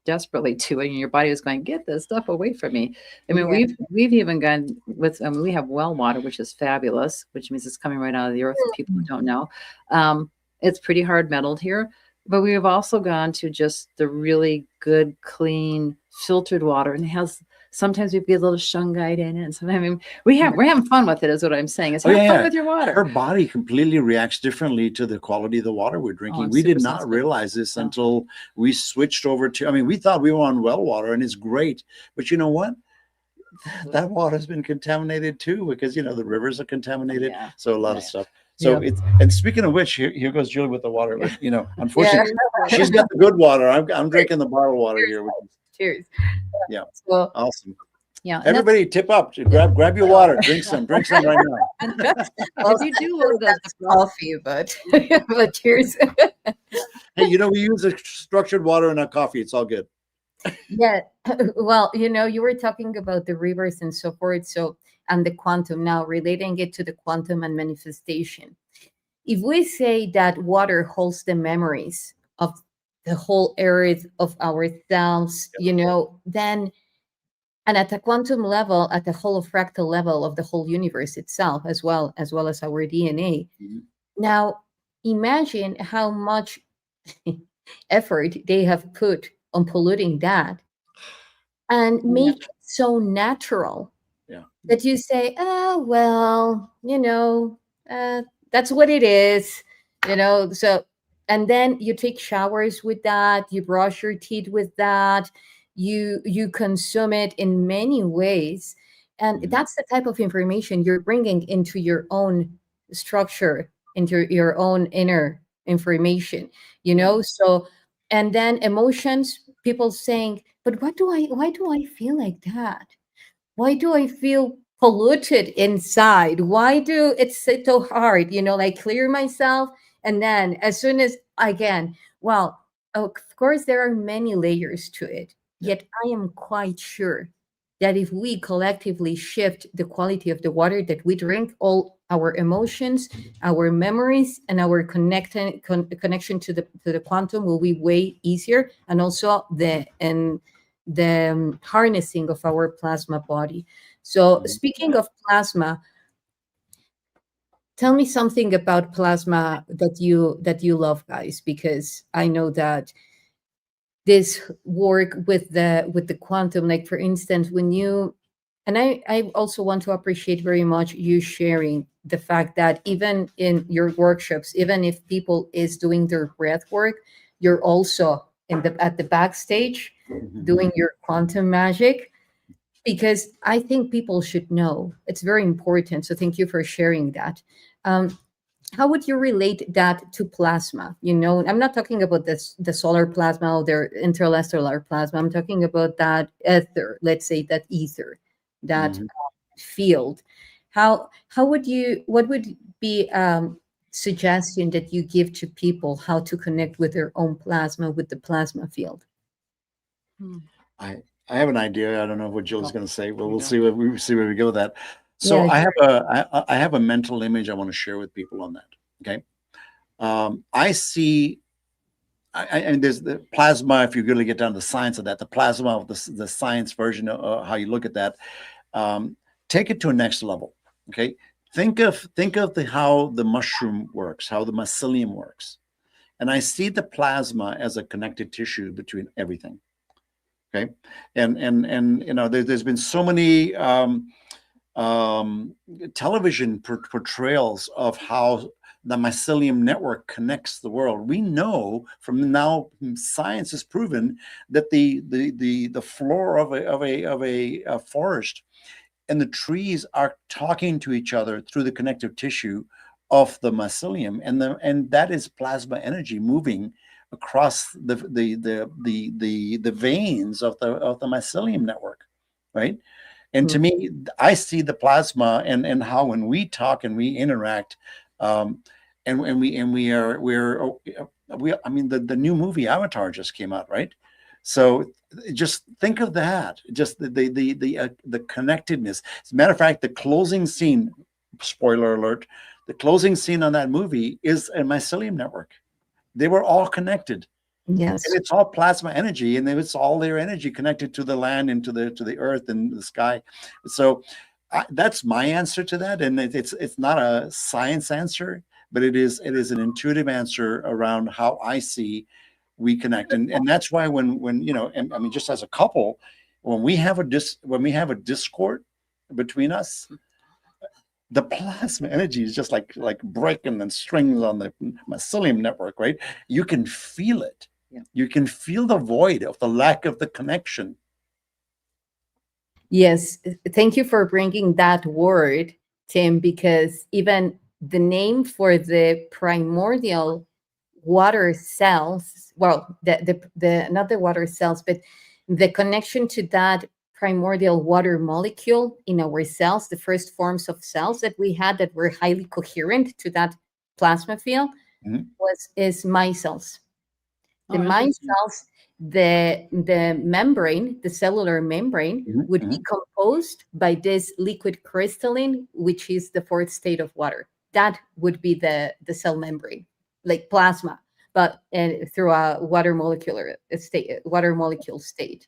desperately to it, and your body was going, get this stuff away from me. I mean, we've even gone with we have well water, which is fabulous, which means it's coming right out of the earth. People who don't know, it's pretty hard metalled here, but we have also gone to just the really good, clean, filtered water, and it has. Sometimes we get a little shungite in it, and sometimes we're having fun with it. Is what I'm saying. Is have fun with your water. Our body completely reacts differently to the quality of the water we're drinking. We did not realize this until we switched over to. I mean, we thought we were on well water, and it's great, but you know what? That water has been contaminated too, because the rivers are contaminated. So a lot of stuff. So it's, and speaking of which, here goes Julie with the water. But unfortunately, she's got the good water. I'm drinking the bottled water here. Cheers. Yeah. So, awesome. Yeah. Everybody tip up. Grab your water. Drink some right now. If you do that's coffee, but but cheers. Hey, we use a structured water in our coffee. It's all good. Yeah. Well, you were talking about the rivers and so forth. So, and the quantum, now relating it to the quantum and manifestation. If we say that water holds the memories of the whole earth, of ourselves, then, and at the quantum level, at the holofractal level of the whole universe itself, as well as our DNA. Mm-hmm. Now, imagine how much effort they have put on polluting that and make it so natural that you say, oh, well, that's what it is, so, and then you take showers with that, you brush your teeth with that, you consume it in many ways, and that's the type of information you're bringing into your own structure, into your own inner information, so, and then emotions, people saying, but why do I feel like that? Why do I feel polluted inside? Why do it's so hard, like clear myself? And then as soon as again, well, of course, there are many layers to it. Yet I am quite sure that if we collectively shift the quality of the water that we drink, all our emotions, our memories, and our connection to the quantum will be way easier, and also the harnessing of our plasma body. So speaking of plasma, tell me something about plasma that you love, guys, because I know that this work with the quantum, like for instance, when you, and I also want to appreciate very much you sharing the fact that even in your workshops, even if people is doing their breath work, you're also at the backstage doing your quantum magic, because I think people should know. It's very important. So thank you for sharing that. How would you relate that to plasma? I'm not talking about the solar plasma or the interstellar plasma. I'm talking about that ether, let's say that ether, that field. What would be suggestion that you give to people how to connect with their own plasma, with the plasma field? I have an idea. I don't know what Jill's going to say, but we'll see where we go with that. So Yeah, I have a mental image I want to share with people on that. Okay. I see, and there's the plasma, if you really get down to the science of that, the plasma of the science version of how you look at that, take it to a next level. Okay. Think of how the mushroom works, how the mycelium works. And I see the plasma as a connected tissue between everything. Okay. And there's been so many television portrayals of how the mycelium network connects the world. We know from now science has proven that the floor of a forest and the trees are talking to each other through the connective tissue of the mycelium, and that is plasma energy moving across the veins of the mycelium network, right? And to me, I see the plasma and how when we talk and we interact, I mean, the new movie Avatar just came out, right? So just think of that, just the connectedness. As a matter of fact, the closing scene, spoiler alert, the closing scene on that movie is a mycelium network. They were all connected. Yes. And it's all plasma energy, and it's all their energy connected to the land and to the earth and the sky. So that's my answer to that, and it's not a science answer, but it is an intuitive answer around how I see we connect, and that's why when you know, and I mean, just as a couple, when we have a discord between us, the plasma energy is just like breaking the strings on the mycelium network, right? You can feel it. Yeah. You can feel the void of the lack of the connection. Yes, thank you for bringing that word, Tim, because even the name for the primordial water cells, well, the not the water cells, but the connection to that primordial water molecule in our cells, the first forms of cells that we had that were highly coherent to that plasma field, is micelles. The micelles, the membrane, the cellular membrane, would be composed by this liquid crystalline, which is the fourth state of water. That would be the cell membrane, like plasma, but through a water molecule state,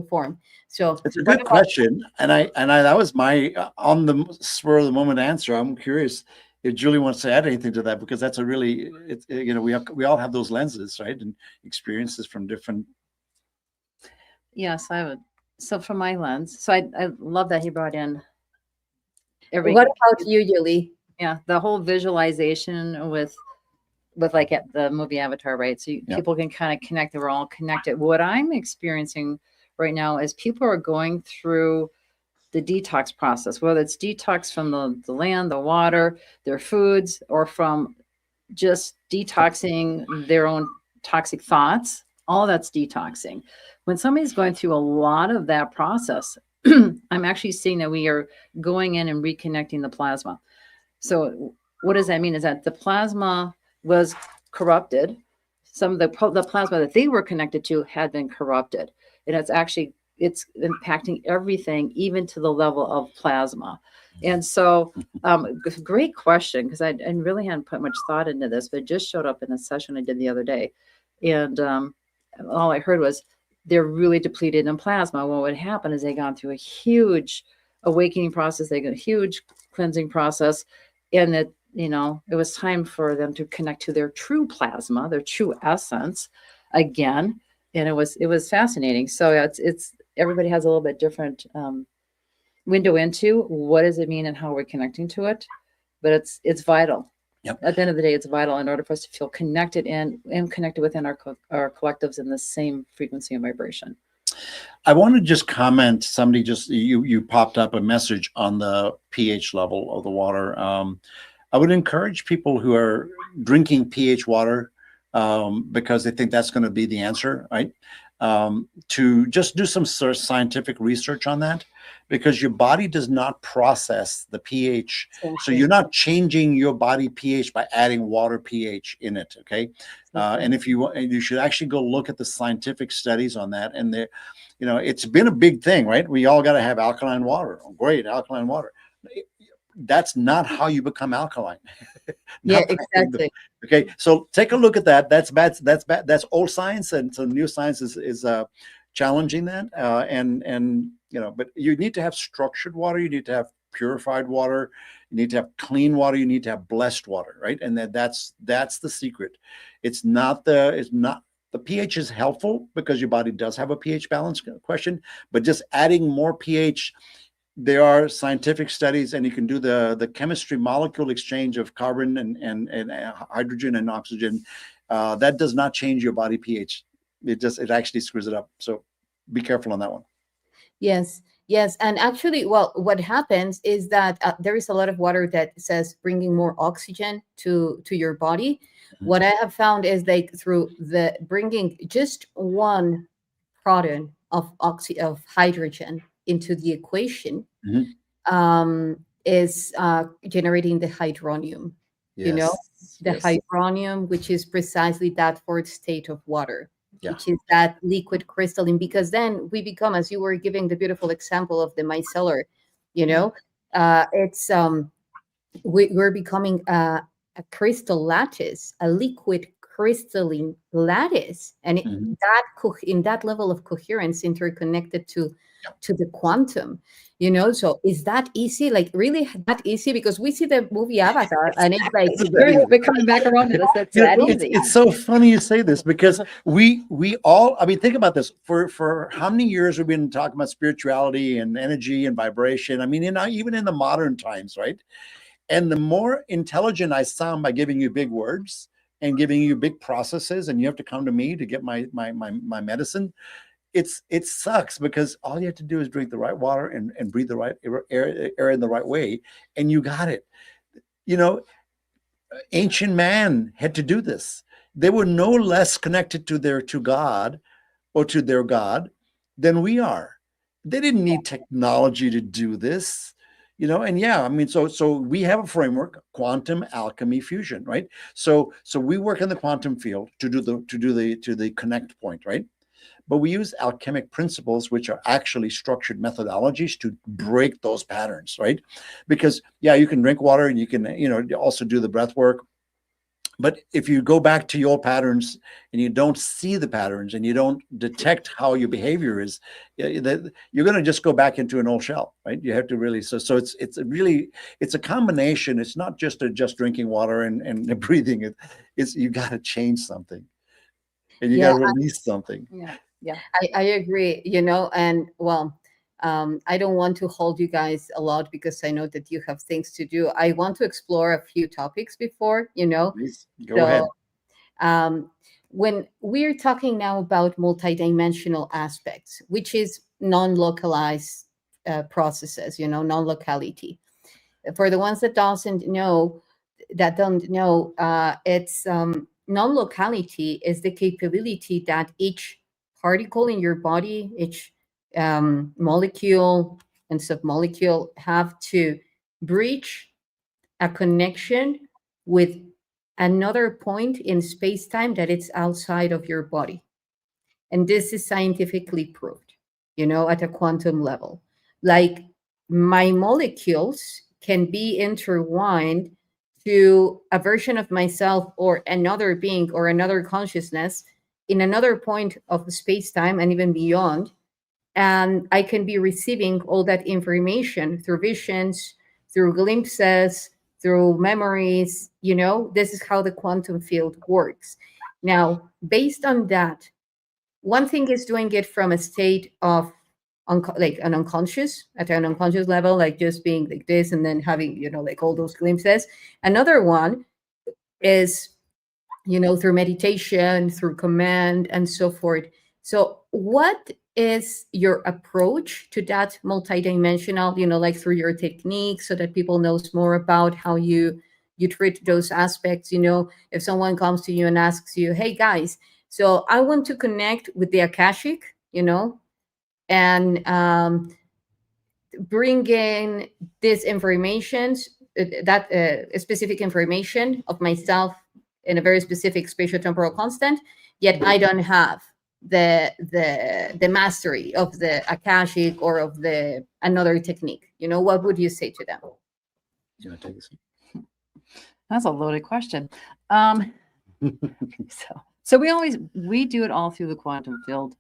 form. So it's a good question, and I that was my on the spur of the moment answer. I'm curious if Julie wants to add anything to that, because that's a really, we all have those lenses, right, and experiences from different. Yes, I would. So from my lens, so I love that he brought in what about you, Julie? Yeah, the whole visualization with like at the movie Avatar, right? So people can kind of connect. We're all connected. What I'm experiencing right now is people are going through the detox process, whether it's detox from the land, the water, their foods, or from just detoxing their own toxic thoughts. All that's detoxing. When somebody's going through a lot of that process, I'm actually seeing that we are going in and reconnecting the plasma. So what does that mean? Is that the plasma was corrupted. Some of the plasma that they were connected to had been corrupted. And it's impacting everything, even to the level of plasma. And so great question, because I really hadn't put much thought into this, but it just showed up in a session I did the other day. And all I heard was they're really depleted in plasma. What would happen is they gone through a huge awakening process. They got a huge cleansing process. And that, it was time for them to connect to their true plasma, their true essence again. And it was fascinating. So it's everybody has a little bit different window into what does it mean and how we're connecting to it. But it's vital. Yep. At the end of the day, it's vital in order for us to feel connected and connected within our collectives in the same frequency and vibration. I want to just comment, somebody you popped up a message on the pH level of the water. I would encourage people who are drinking pH water because they think that's going to be the answer, right? To just do some sort of scientific research on that, because your body does not process the pH. So you're not changing your body pH by adding water pH in it, okay? And if you should actually go look at the scientific studies on that. And it's been a big thing, right? We all got to have alkaline water. Great, alkaline water. That's not how you become alkaline. Yeah, exactly. Okay, so take a look at that. That's bad. That's old science, and so new science is challenging that. But you need to have structured water. You need to have purified water. You need to have clean water. You need to have blessed water, right? And that's the secret. The pH is helpful because your body does have a pH balance question, but just adding more pH there are scientific studies, and you can do the chemistry molecule exchange of carbon and hydrogen and oxygen. That does not change your body pH. It actually screws it up. So be careful on that one. Yes, yes. And actually, well, what happens is that there is a lot of water that says bringing more oxygen to your body. Mhm. What I have found is like through the bringing just one proton of hydrogen into the equation Mhm. is generating the hydronium. You know, Yes. the Yes. hydronium, which is precisely that fourth state of water, Yeah. which is that liquid crystalline, because then we become, as you were giving the beautiful example of the micellar, you know, it's we're becoming a crystal lattice, a liquid crystalline lattice, and Mhm. in that level of coherence interconnected to the quantum, you know. So is that easy? Like really that easy? Because we see the movie Avatar, and it's like We're coming back around to this. That's You know, that easy. it's so funny you say this, because we all, I mean, think about this. For how many years we've been talking about spirituality and energy and vibration. I mean, even in the modern times, right? And the more intelligent I sound by giving you big words and giving you big processes, and you have to come to me to get my medicine, it sucks, because all you have to do is drink the right water and breathe the right air in the right way, and you got it. You know, ancient man had to do this. They were no less connected to God or to their God than we are. They didn't need technology to do this, you know. And yeah, I mean, so we have a framework, quantum alchemy fusion, right? So we work in the quantum field to do the connect point, right? But we use alchemic principles, which are actually structured methodologies to break those patterns, right? Because yeah, you can drink water and you can, you know, also do the breath work. But if you go back to your patterns and you don't see the patterns and you don't detect how your behavior is, you're going to just go back into an old shell, right? You have to really, so it's a combination. It's not just drinking water and breathing it. It's, you got to change something, and you got yeah, to release something. Yeah. I agree, you know. And well, I don't want to hold you guys a lot because I know that you have things to do. I want to explore a few topics before, you know. Please go So ahead. when we're talking now about multidimensional aspects, which is non-localized processes, you know, non-locality. For the ones that don't know, it's non-locality is the capability that each particle in your body, each molecule and submolecule have to breach a connection with another point in space-time that it's outside of your body. And this is scientifically proved, you know, at a quantum level. Like my molecules can be intertwined to a version of myself or another being or another consciousness in another point of space-time and even beyond. And I can be receiving all that information through visions, through glimpses, through memories. You know, this is how the quantum field works. Now, based on that, one thing is doing it from a state of like an unconscious, at an unconscious level, like just being like this and then having, you know, like all those glimpses. Another one is, you know, through meditation, through command, and so forth. So what is your approach to that multidimensional, you know, like through your techniques, so that people knows more about how you treat those aspects? You know, if someone comes to you and asks you, hey guys, so I want to connect with the Akashic, you know, and bring in this information, that specific information of myself in a very specific spatial temporal constant, yet I don't have the mastery of the Akashic or of the another technique. You know, what would you say to them? You know, take this. That's a loaded question. So we do it all through the quantum field.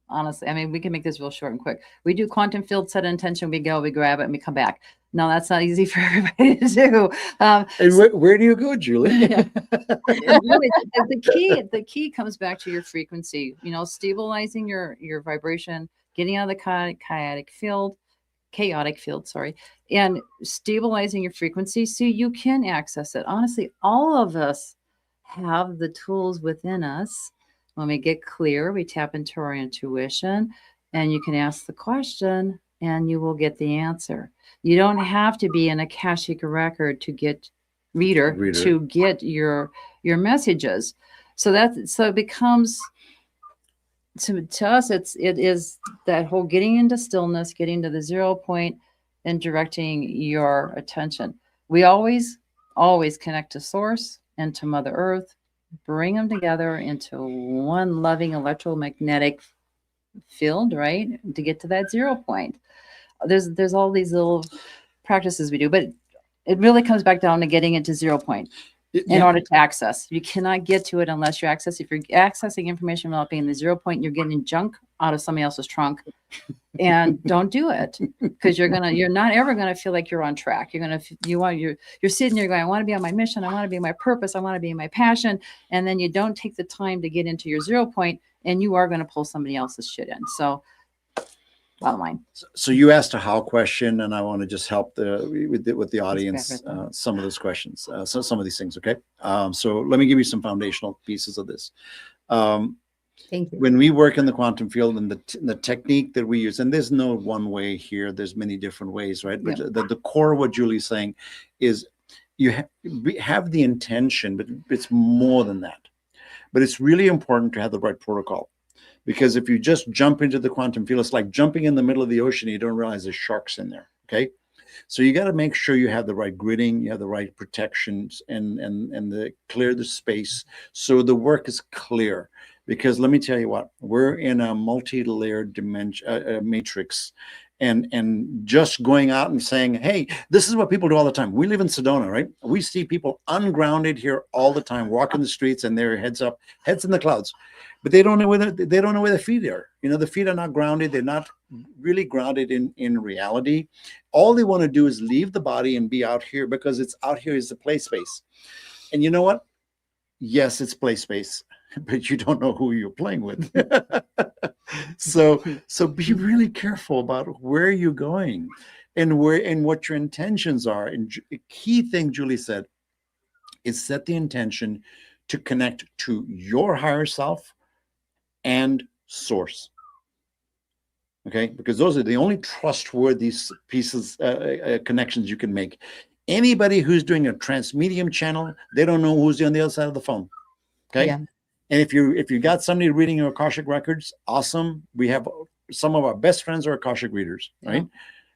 Honestly, I mean, we can make this real short and quick. We do quantum field, set an intention, we go, we grab it, and we come back. No, that's not easy for everybody to do. And where do you go, Julie? Yeah. Really, the key comes back to your frequency. You know, stabilizing your vibration, getting out of the chaotic field, chaotic field, sorry, and stabilizing your frequency so you can access it. Honestly, all of us have the tools within us. When we get clear, we tap into our intuition, and you can ask the question and you will get the answer. You don't have to be an Akashic record to get reader. To get your messages. So it becomes, to us, it is that whole getting into stillness, getting to the 0 point, and directing your attention. We always connect to source and to Mother Earth, bring them together into one loving electromagnetic field, right? To get to that 0 point. There's all these little practices we do, but it really comes back down to getting into 0 point in order to access. You cannot get to it unless you access. If you're accessing information without being in the 0 point, you're getting junk out of somebody else's trunk. And don't do it, because you're not ever gonna feel like you're on track. You're sitting there going, I want to be on my mission, I want to be my purpose, I want to be my passion, and then you don't take the time to get into your 0 point, and you are going to pull somebody else's shit in. So bottom line. So you asked a how question, and I want to just help with the audience some of those questions, so some of these things. Okay, so let me give you some foundational pieces of this. Thank you. When we work in the quantum field, and the technique that we use, and there's no one way here, there's many different ways, right? But the core of what Julie's saying is you have the intention, but it's more than that. But it's really important to have the right protocol. Because if you just jump into the quantum field, it's like jumping in the middle of the ocean. You don't realize there's sharks in there. Okay, so you got to make sure you have the right gridding, you have the right protections, and clear the space so the work is clear. Because let me tell you what, we're in a multi-layered dimension matrix, and just going out and saying, hey, this is what people do all the time. We live in Sedona, right? We see people ungrounded here all the time, walking the streets, and their heads up, heads in the clouds. But they don't know where the feet are. You know, the feet are not grounded. They're not really grounded in reality. All they want to do is leave the body and be out here, because it's out here is the play space. And you know what? Yes, it's play space, but you don't know who you're playing with. So be really careful about where you're going and what your intentions are. And a key thing Julie said is set the intention to connect to your higher self and source. Okay, because those are the only trustworthy pieces, connections you can make. Anybody who's doing a transmedium channel, they don't know who's on the other side of the phone. Okay. Yeah. And if you got somebody reading your Akashic records, awesome. We have some of our best friends are Akashic readers, right? Yeah.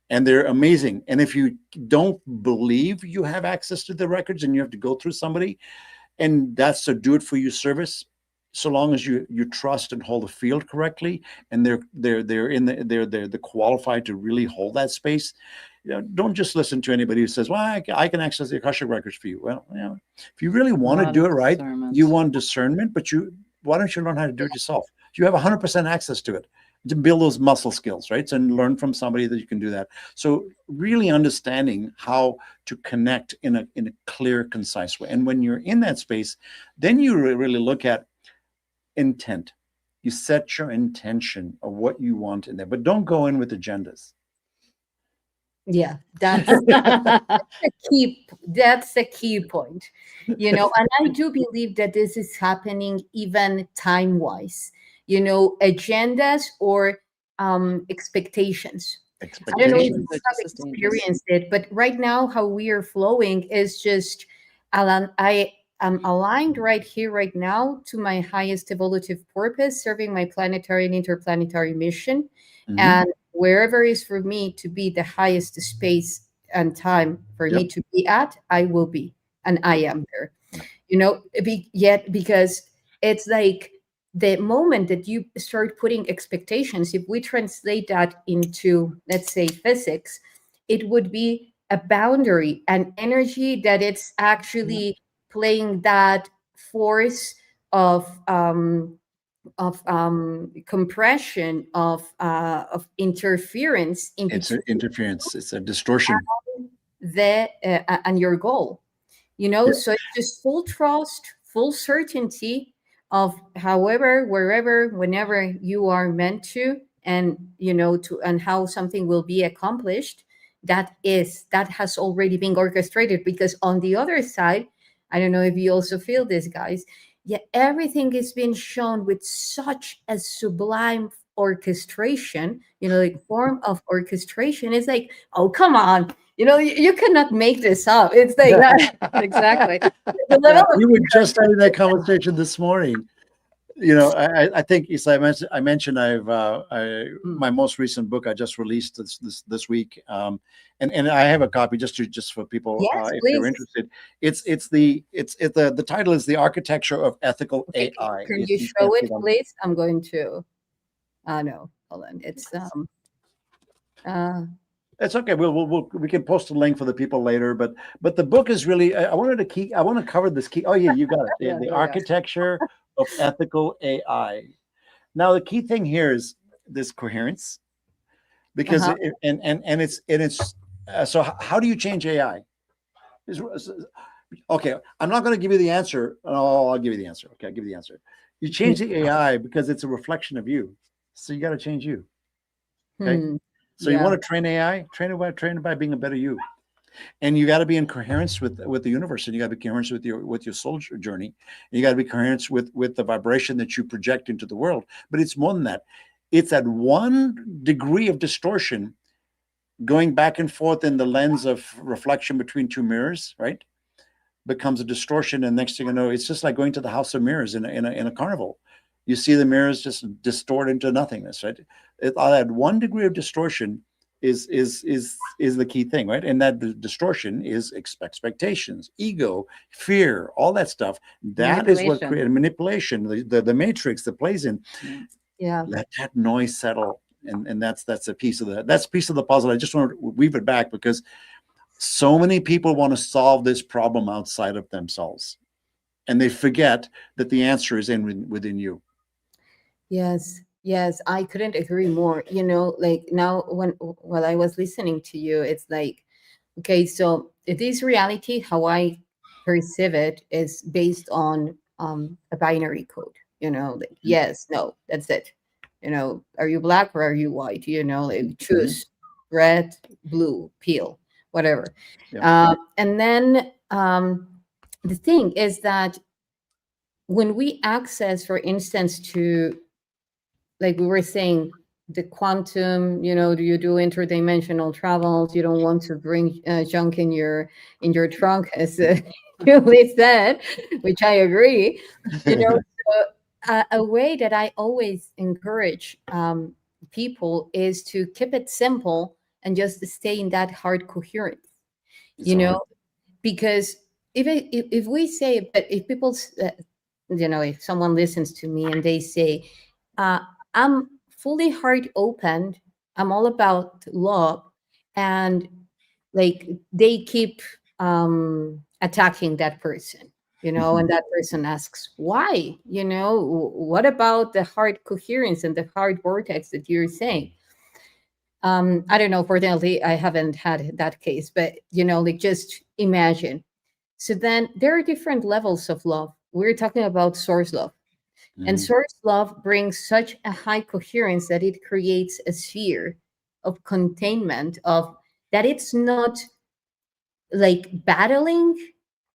And they're amazing. And if you don't believe you have access to the records and you have to go through somebody, and that's a do it for you service, so long as you trust and hold the field correctly, and they're qualified to really hold that space. You know, don't just listen to anybody who says, well, I can access the Akashic records for you. Well, you know, if you really want to do it right, you want discernment, but why don't you learn how to do it yourself? You have 100% access to it, to build those muscle skills, right? So, and learn from somebody that you can do that. So really understanding how to connect in a clear, concise way. And when you're in that space, then you really look at intent. You set your intention of what you want in there, but don't go in with agendas. Yeah, that's a key point, you know, and I do believe that this is happening even time-wise, you know, agendas or expectations. I don't know if you have experienced it, but right now how we are flowing is just, I am aligned right here, right now, to my highest evolutive purpose, serving my planetary and interplanetary mission. Mm-hmm. And wherever is for me to be the highest space and time for me to be at, I will be, and I am there. You know, because it's like the moment that you start putting expectations, if we translate that into, let's say, physics, it would be a boundary, an energy that it's actually playing that force of compression, of interference. It's an interference. It's a distortion. And your goal, you know. So it's just full trust, full certainty of however, wherever, whenever you are meant to and and how something will be accomplished, that has already been orchestrated. Because on the other side, I don't know if you also feel this, guys, yeah, everything is being shown with such a sublime orchestration, like form of orchestration. It's like, oh, come on, you cannot make this up. It's like Yeah, exactly. the level of We were just having that conversation this morning. I think, Issa, I mentioned my most recent book I just released this week, and I have a copy just for people yes, if they're please. interested. The title is The Architecture of Ethical Okay, AI. can You you can't show see it, it on- please? I'm going to no, hold on. It's uh It's okay. We can post a link for the people later, but the book is really. I want to cover this key. Oh yeah, you got it. Yeah, The there we go. architecture of ethical AI. Now the key thing here is this coherence, because uh-huh. it's so how do you change AI? Okay, I'm not going to give you the answer. Oh, I'll give you the answer. Okay, I'll give you the answer. You change the AI because it's a reflection of you, so you got to change you. Okay, so you Yeah. want to train AI, train it by being a better you, and you got to be in coherence with the universe, and you got to be coherent with your soul journey, and you got to be coherent with the vibration that you project into the world. But it's more than that. It's at one degree of distortion going back and forth in the lens of reflection between two mirrors, right? Becomes a distortion, and next thing you know, it's just like going to the house of mirrors in a carnival. You see the mirrors just distort into nothingness, right? At one degree of distortion is the key thing, right? And that distortion is expectations, ego, fear, all that stuff. That is what created manipulation, the matrix that plays in. Yeah. Let that noise settle, and that's a piece of the puzzle. I just want to weave it back because so many people want to solve this problem outside of themselves, and they forget that the answer is within you. Yes, yes, I couldn't agree more. Like now while I was listening to you, it's like, okay, so this reality, how I perceive it, is based on a binary code, like yes, no, that's it. Are you black or are you white? Like choose red, blue, peel, whatever. Yeah. And then the thing is that when we access, for instance, to, like we were saying, the quantum, do you do interdimensional travels? You don't want to bring junk in your trunk, as Julie said, which I agree. So, a way that I always encourage people is to keep it simple and just stay in that hard coherence. Because if we say, but if people, if someone listens to me and they say, I'm fully heart open, I'm all about love, and like they keep attacking that person, and that person asks why, what about the heart coherence and the heart vortex that you're saying? I don't know, fortunately I haven't had that case, but like just imagine. So then there are different levels of love. We're talking about source love. And source love brings such a high coherence that it creates a sphere of containment, of that it's not like battling,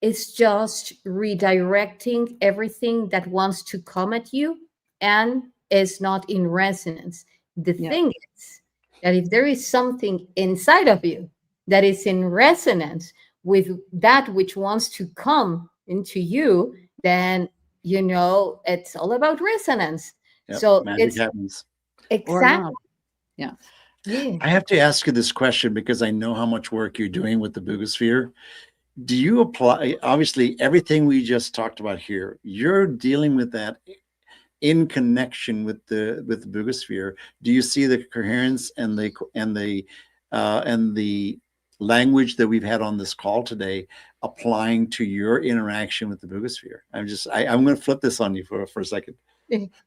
it's just redirecting everything that wants to come at you and is not in resonance. The thing is that if there is something inside of you that is in resonance with that which wants to come into you, then it's all about resonance. Yep, So magic it's happens. exactly. Yeah. I have to ask you this question because I know how much work you're doing with the Bugosphere. Do you apply, obviously, everything we just talked about here, you're dealing with that in connection with the Bugosphere? Do you see the coherence and the language that we've had on this call today applying to your interaction with the Bugosphere? I'm going to flip this on you for a second.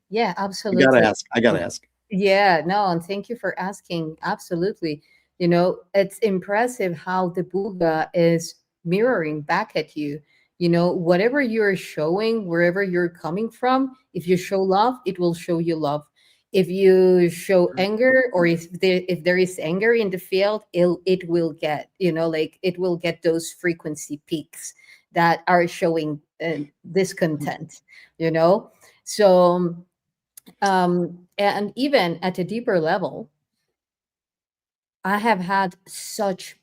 Yeah, absolutely. I gotta ask. Yeah, no, and thank you for asking. Absolutely. It's impressive how the Buga is mirroring back at you. Whatever you're showing, wherever you're coming from, if you show love, it will show you love. If you show anger, or if there is anger in the field, it will get, like it will get those frequency peaks that are showing discontent, So, and even at a deeper level, I have had such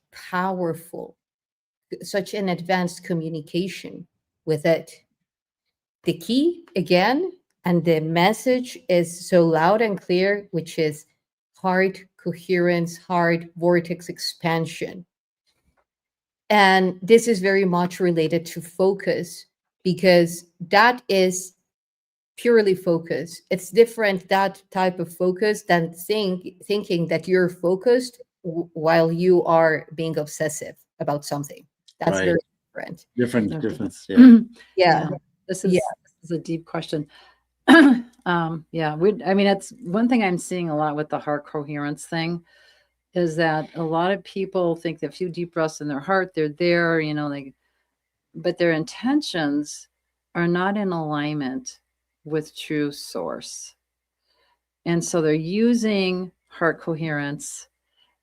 an advanced communication with it. The key, again, and the message is so loud and clear, which is heart coherence, heart vortex expansion. And this is very much related to focus, because that is purely focus. It's different, that type of focus, than thinking that you're focused while you are being obsessive about something. That's Right. very different. Difference. Yeah. Yeah. This Yeah. is a deep question. Yeah, I mean, it's one thing I'm seeing a lot with the heart coherence thing, is that a lot of people think that a few deep breaths in their heart, they're there, but their intentions are not in alignment with true source. And so they're using heart coherence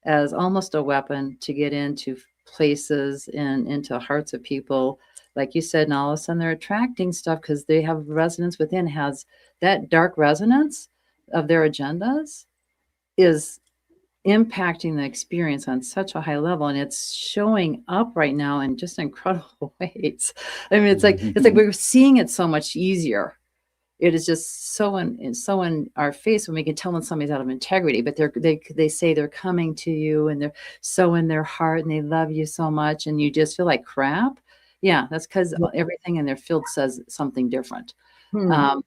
as almost a weapon to get into places and into hearts of people. Like you said, and all of a sudden they're attracting stuff because they have resonance within, has that dark resonance of their agendas is impacting the experience on such a high level, and it's showing up right now in just incredible ways. I mean, it's like we're seeing it so much easier. It is just so in our face when we can tell when somebody's out of integrity, but they say they're coming to you and they're so in their heart and they love you so much, and you just feel like crap. Yeah, that's because everything in their field says something different. And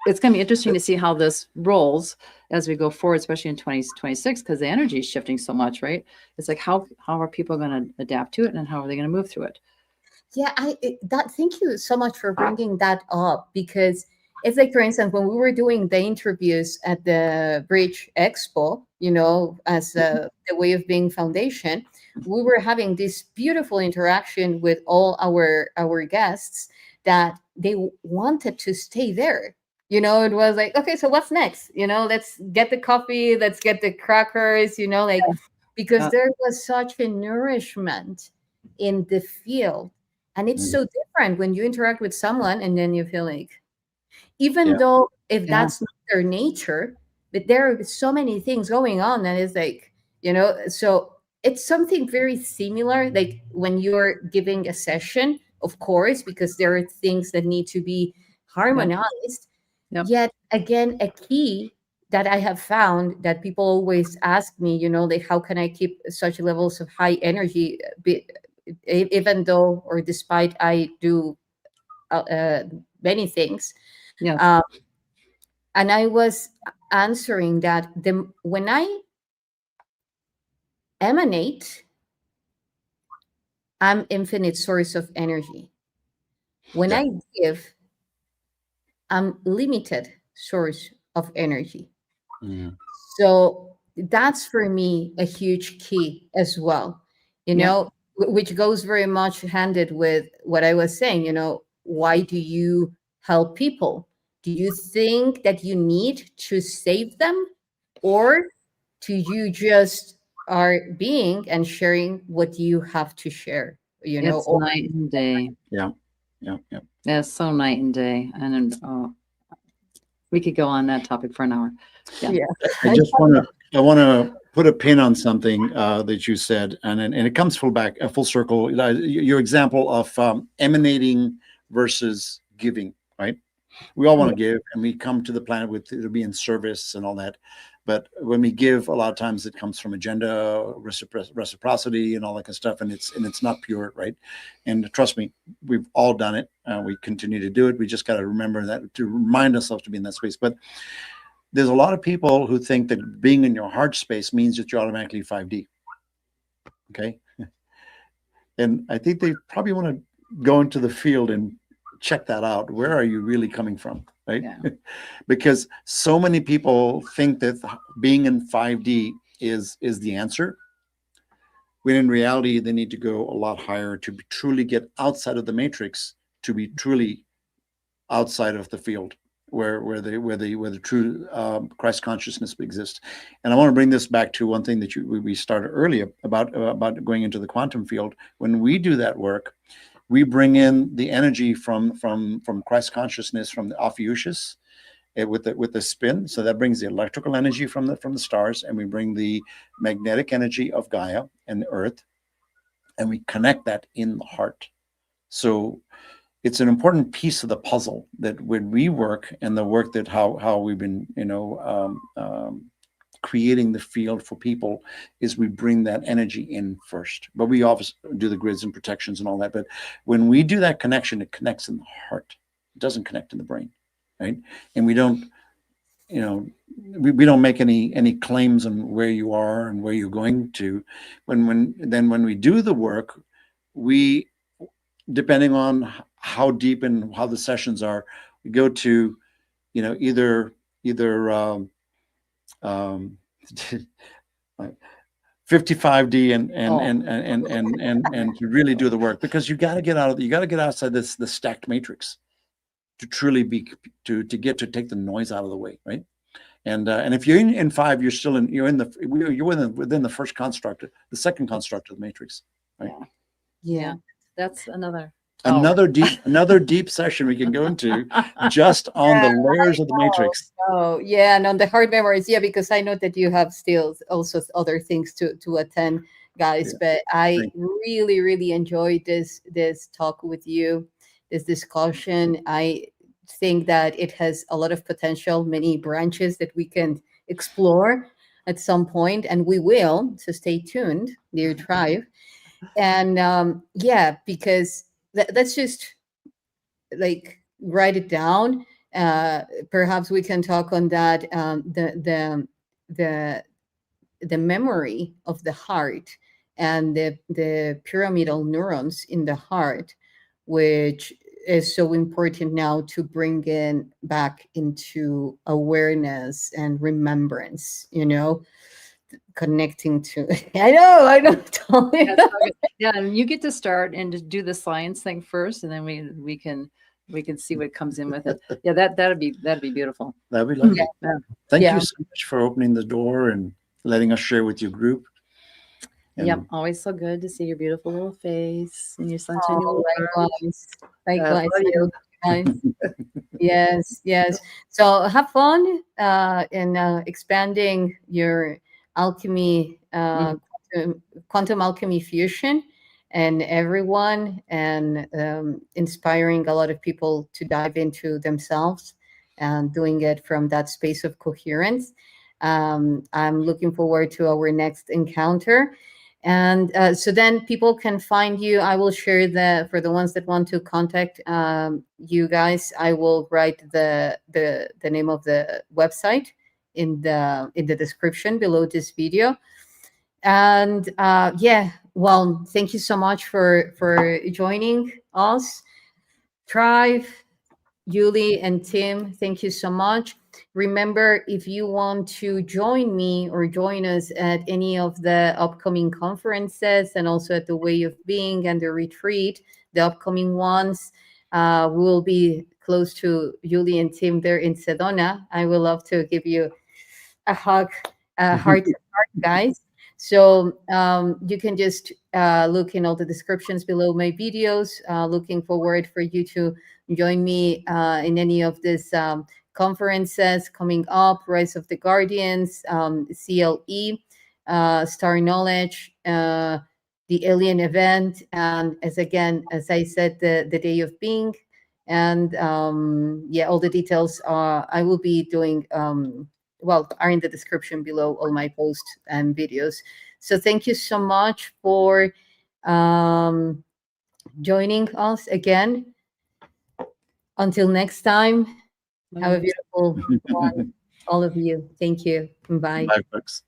it's going to be interesting to see how this rolls as we go forward, especially in 2026, because the energy is shifting so much, right? It's like, how are people going to adapt to it, and how are they going to move through it? Yeah, thank you so much for bringing that up, because it's like, for instance, when we were doing the interviews at the Bridge Expo, as the Way of Being Foundation, we were having this beautiful interaction with all our guests that they wanted to stay there. It was like, okay, so what's next? Let's get the coffee, let's get the crackers, because there was such a nourishment in the field. And it's so different when you interact with someone and then you feel like, even though if that's not their nature, but there are so many things going on, and it's like, so it's something very similar, like when you're giving a session, of course, because there are things that need to be harmonized. Yet again, a key that I have found that people always ask me, like, how can I keep such levels of high energy, even though or despite I do many things. And I was answering that when I emanate, I'm infinite source of energy. When I give, I'm limited source of energy. So that's for me a huge key as well, which goes very much handed with what I was saying. Why do you help people? Do you think that you need to save them, or do you just are being and sharing what you have to share? It's night and day. Yeah. It's so night and day, and we could go on that topic for an hour. I just want to put a pin on something that you said, and it comes full circle. Your example of emanating versus giving, right? We all want to give, and we come to the planet to be in service and all that. But when we give, a lot of times it comes from agenda, reciprocity, and all that kind of stuff, and it's not pure, right? And trust me, we've all done it. We continue to do it. We just got to remember that, to remind ourselves to be in that space. But there's a lot of people who think that being in your heart space means that you're automatically 5D. Okay. And I think they probably want to go into the field and check that out. Where are you really coming from? Right. Yeah. Because so many people think that being in 5D is the answer, when in reality, they need to go a lot higher to truly get outside of the matrix, to be truly outside of the field. where the true Christ consciousness exists. And I want to bring this back to one thing that we started earlier about going into the quantum field. When we do that work, we bring in the energy from Christ consciousness, from the Ophiuchus, with the spin. So that brings the electrical energy from the stars, and we bring the magnetic energy of Gaia and the Earth, and we connect that in the heart. So it's an important piece of the puzzle that when we work, and the work that how we've been creating the field for people, is we bring that energy in first. But we obviously do the grids and protections and all that. But when we do that connection, it connects in the heart. It doesn't connect in the brain, right? And we don't, we don't make any claims on where you are and where you're going to. When we do the work, we, depending on how deep and how the sessions are, we go to, either 55D and to really do the work, because you got to get outside the stacked matrix to truly get to take the noise out of the way, right? And if you're in 5, you're within the first construct, the second construct of the matrix, right? Yeah, that's another deep session we can go into just on the layers of the matrix. Oh yeah, and on the hard memories, yeah, because I know that you have still also other things to attend, guys. Yeah. But I really, really enjoyed this talk with you, this discussion. I think that it has a lot of potential, many branches that we can explore at some point, and we will. So stay tuned, dear tribe. And yeah, because let's just like write it down. Perhaps we can talk on that. The memory of the heart and the pyramidal neurons in the heart, which is so important now to bring in back into awareness and remembrance. Connecting to I know totally. Yeah, and you get to start and just do the science thing first, and then we can see what comes in with it. Yeah, that'd be beautiful. That'd be lovely. Yeah. Thank you so much for opening the door and letting us share with your group. And yep, always so good to see your beautiful little face and your sunshine. Likewise. Yes. So have fun in expanding your alchemy, quantum alchemy fusion, and everyone, and inspiring a lot of people to dive into themselves and doing it from that space of coherence. I'm looking forward to our next encounter. And so then people can find you. I will share for the ones that want to contact you guys, I will write the name of the website in the description below this video. And well, thank you so much for joining us, Tribe, Julie, and Tim. Thank you so much. Remember, if you want to join me or join us at any of the upcoming conferences, and also at the Way of Being and the retreat, the upcoming ones, will be close to Julie and Tim there in Sedona. I would love to give you a hug, heart to heart, guys. So you can just look in all the descriptions below my videos. Looking forward for you to join me in any of these conferences coming up: Rise of the Guardians, CLE, Star Knowledge, the Alien Event, and as I said, the Day of Being. And all the details I will be doing are in the description below all my posts and videos. So thank you so much for joining us again. Until next time, have a beautiful one, all of you. Thank you. Bye. Bye, folks.